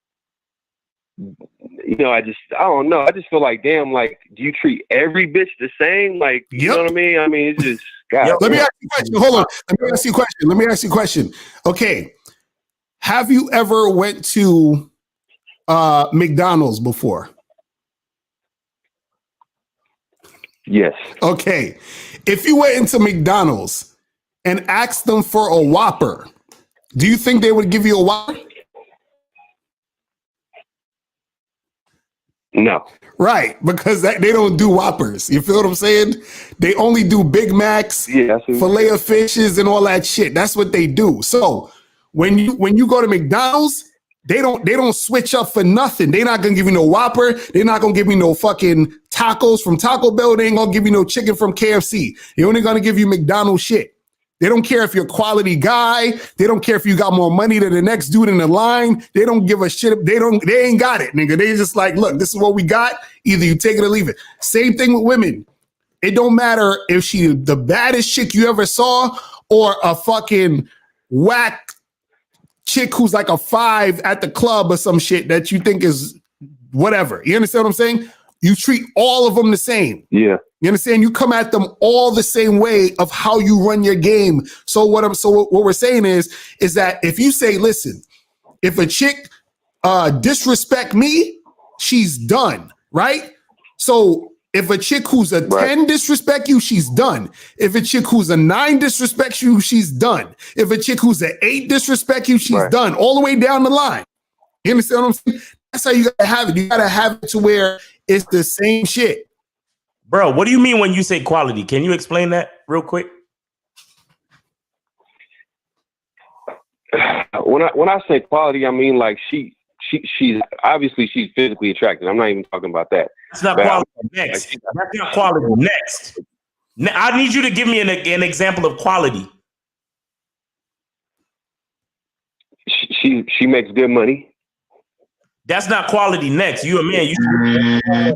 you know, I don't know. I just feel like, damn, like, do you treat every bitch the same? Like, you know what I mean? I mean, it's just. God, Let me ask you a question. Hold on. Let me ask you a question. Okay, have you ever went to McDonald's before? Yes. Okay. If you went into McDonald's and asked them for a Whopper, do you think they would give you a Whopper? No. Right, because they don't do Whoppers. You feel what I'm saying? They only do Big Macs, filet of fishes, and all that shit. That's what they do. So when you go to McDonald's, they don't switch up for nothing. They're not gonna give you no Whopper. They're not gonna give you no fucking tacos from Taco Bell. They ain't gonna give you no chicken from KFC. They're only gonna give you McDonald's shit. They don't care if you're a quality guy. They don't care if you got more money than the next dude in the line. They don't give a shit. They ain't got it, nigga. They just like, look, this is what we got. Either you take it or leave it. Same thing with women. It don't matter if she the baddest chick you ever saw or a fucking whack chick who's like a 5 at the club or some shit that you think is whatever. You understand what I'm saying? You treat all of them the same. Yeah. You understand? You come at them all the same way of how you run your game. So what we're saying is that if you say, listen, if a chick disrespect me, she's done, right? So If a chick who's a 10 disrespect you, she's done. If a chick who's a 9 disrespects you, she's done. If a chick who's an 8 disrespect you, she's done. All the way down the line. You understand what I'm saying? That's how you gotta have it. You gotta have it to where it's the same shit. Bro, what do you mean when you say quality? Can you explain that real quick? When I say quality, I mean like she's obviously she's physically attractive. I'm not even talking about that. That's not quality. Next. That's not quality. Next. I need you to give me an example of quality. She makes good money. That's not quality. Next. You a man.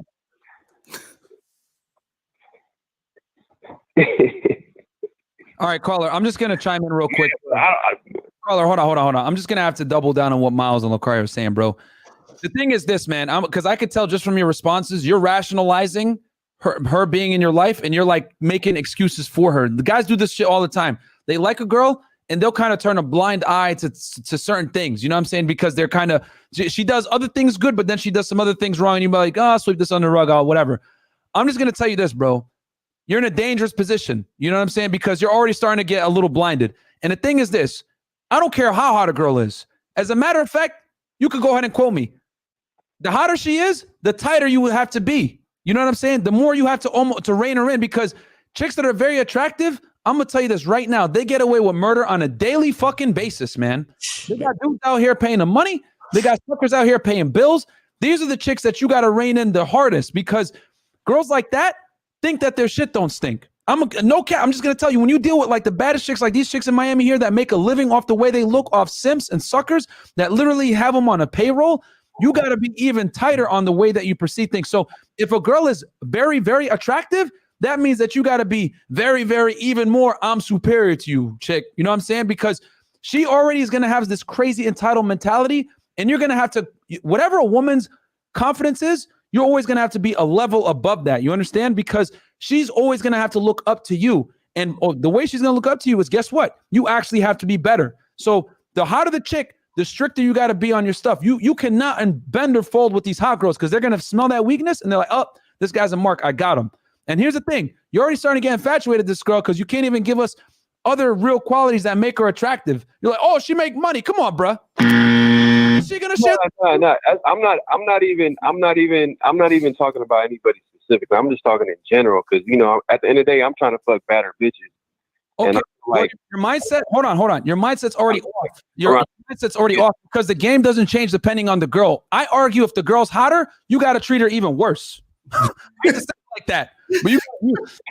All right, caller, I'm just going to chime in real quick. Caller, hold on. I'm just going to have to double down on what Miles and Locario are saying, bro. The thing is this, man, because I could tell just from your responses, you're rationalizing her being in your life, and you're like making excuses for her. The guys do this shit all the time. They like a girl, and they'll kind of turn a blind eye to certain things. You know what I'm saying? Because they're kind of, she does other things good, but then she does some other things wrong, and you're like, oh, sweep this under the rug, whatever. I'm just going to tell you this, bro. You're in a dangerous position. You know what I'm saying? Because you're already starting to get a little blinded. And the thing is this, I don't care how hot a girl is. As a matter of fact, you could go ahead and quote me. The hotter she is, the tighter you would have to be. You know what I'm saying? The more you have to rein her in, because chicks that are very attractive, I'm going to tell you this right now, they get away with murder on a daily fucking basis, man. They got dudes out here paying them money. They got suckers out here paying bills. These are the chicks that you got to rein in the hardest, because girls like that think that their shit don't stink. No cap. I'm just going to tell you, when you deal with like the baddest chicks, like these chicks in Miami here that make a living off the way they look, off simps and suckers that literally have them on a payroll, you got to be even tighter on the way that you perceive things. So if a girl is very, very attractive, that means that you got to be very, very even more, I'm superior to you, chick. You know what I'm saying? Because she already is going to have this crazy entitled mentality, and you're going to have to, whatever a woman's confidence is, you're always going to have to be a level above that. You understand? Because she's always going to have to look up to you. And the way she's going to look up to you is, guess what? You actually have to be better. So the hotter the chick, the stricter you got to be on your stuff. You cannot bend or fold with these hot girls, because they're going to smell that weakness and they're like, oh, this guy's a mark. I got him. And here's the thing. You're already starting to get infatuated with this girl because you can't even give us other real qualities that make her attractive. You're like, oh, she make money. Come on, bruh. Is she gonna share? No. I'm not even talking about anybody specifically. I'm just talking in general, because at the end of the day, I'm trying to fuck better bitches. Okay, and like, your mindset. Hold on. Your mindset's already off. Your mindset's already off, because the game doesn't change depending on the girl. I argue if the girl's hotter, you got to treat her even worse. I hate to say it like that, but you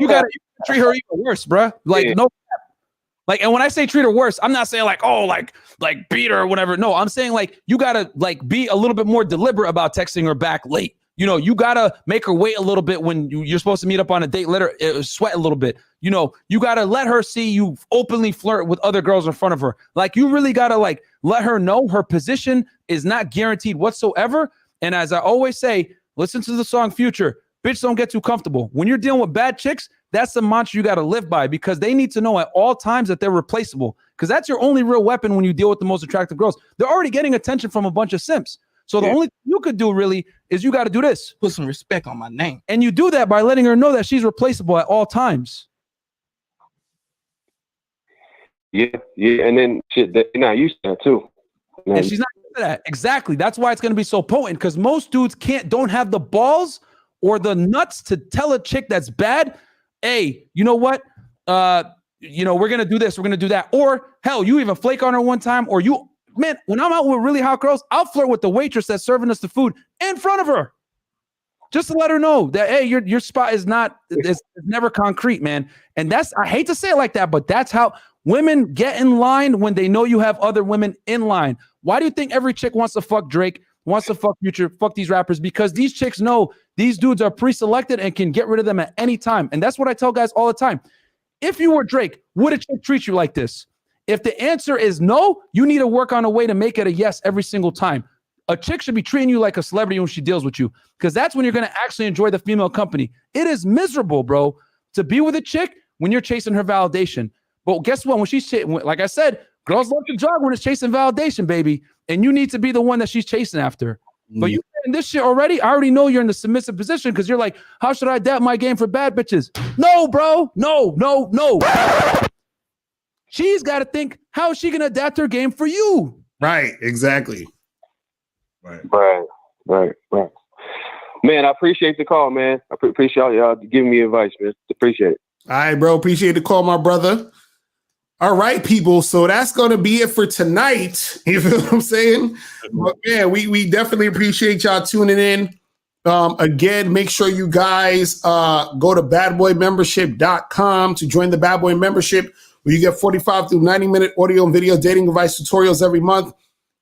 got to treat her even worse, bruh. Like no. Like, and when I say treat her worse, I'm not saying like, oh, like beat her or whatever. No, I'm saying like, you got to like be a little bit more deliberate about texting her back late. You got to make her wait a little bit when you're supposed to meet up on a date. Let her sweat a little bit. You got to let her see you openly flirt with other girls in front of her. Like, you really got to like let her know her position is not guaranteed whatsoever. And as I always say, listen to the song Future. Bitch, don't get too comfortable. When you're dealing with bad chicks, that's the mantra you got to live by, because they need to know at all times that they're replaceable, because that's your only real weapon when you deal with the most attractive girls. They're already getting attention from a bunch of simps. So the only thing you could do really is you got to do this. Put some respect on my name. And you do that by letting her know that she's replaceable at all times. Yeah. And then shit, they're not used to that too. And she's not used to that. Exactly. That's why it's going to be so potent, because most dudes don't have the balls or the nuts to tell a chick that's bad, hey, you know what? We're going to do this. We're going to do that. Or hell, you even flake on her one time, or man, when I'm out with really hot girls, I'll flirt with the waitress that's serving us the food in front of her, just to let her know that, hey, your spot is it's never concrete, man. And I hate to say it like that, but that's how women get in line, when they know you have other women in line. Why do you think every chick wants to fuck Drake, wants to fuck Future, fuck these rappers? Because these chicks know these dudes are pre-selected and can get rid of them at any time. And that's what I tell guys all the time. If you were Drake, would a chick treat you like this? If the answer is no, you need to work on a way to make it a yes every single time. A chick should be treating you like a celebrity when she deals with you, because that's when you're going to actually enjoy the female company. It is miserable, bro, to be with a chick when you're chasing her validation. But guess what? When she's like I said, girls love to jog when it's chasing validation, baby. And you need to be the one that she's chasing after. But you in this shit already. I already know you're in the submissive position because you're like, how should I adapt my game for bad bitches? No, bro. No. She's got to think, how is she going to adapt her game for you? Right. Exactly. Right. Man, I appreciate the call, man. I appreciate y'all giving me advice, man. Appreciate it. All right, bro. Appreciate the call, my brother. All right, people. So that's going to be it for tonight. You feel what I'm saying? But man, we definitely appreciate y'all tuning in. Again, make sure you guys go to badboymembership.com to join the Bad Boy membership, where you get 45 to 90-minute audio and video dating advice tutorials every month.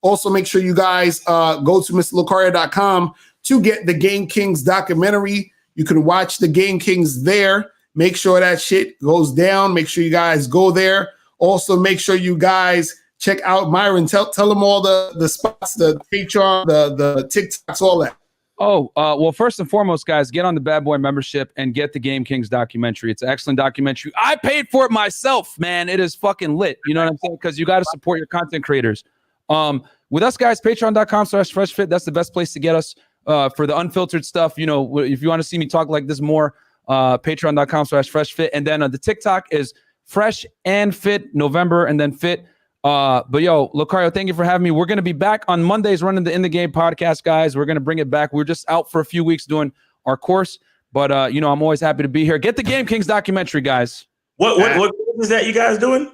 Also, make sure you guys go to mr.locario.com to get the Game Kings documentary. You can watch the Game Kings there. Make sure that shit goes down. Make sure you guys go there. Also, make sure you guys check out Myron. Tell them all the spots, the Patreon, the TikToks, all that. Oh, well, first and foremost, guys, get on the Bad Boy membership and get the Game Kings documentary. It's an excellent documentary. I paid for it myself, man. It is fucking lit. You know what I'm saying? Because you got to support your content creators. With us, guys, patreon.com/freshfit. That's the best place to get us for the unfiltered stuff. You know, if you want to see me talk like this more, patreon.com/freshfit. And then the TikTok is Fresh and Fit November and then Fit. But yo, Locario, thank you for having me. We're going to be back on Mondays running the In the Game podcast, guys. We're going to bring it back. We're just out for a few weeks doing our course, but you know, I'm always happy to be here. Get the Game Kings documentary, guys. What is that you guys doing?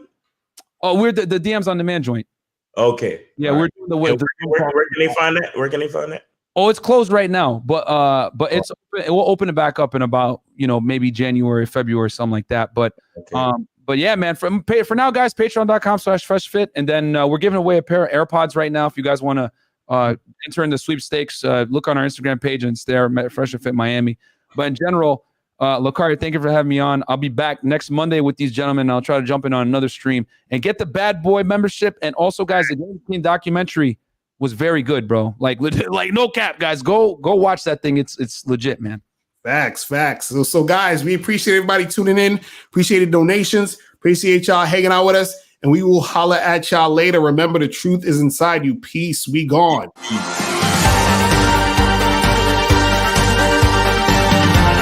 Oh, we're the DMs on Demand joint. Okay. Yeah, we're doing the way. Where can they find that? Where can they find that? Oh, it's closed right now, but it's open, it will open it back up in about, you know, maybe January, February, something like that. But but yeah, man, for now, guys, patreon.com/freshfit, and then we're giving away a pair of AirPods right now. If you guys want to enter in the sweepstakes, look on our Instagram page and it's there, Fresh and Fit Miami. But in general, Locario, thank you for having me on. I'll be back next Monday with these gentlemen. I'll try to jump in on another stream and get the Bad Boy membership. And also, guys, the Game King documentary was very good, bro. Like no cap, guys. Go watch that thing. It's legit, man. Facts. So guys, we appreciate everybody tuning in. Appreciate the donations. Appreciate y'all hanging out with us. And we will holler at y'all later. Remember, the truth is inside you. Peace. We gone. Peace.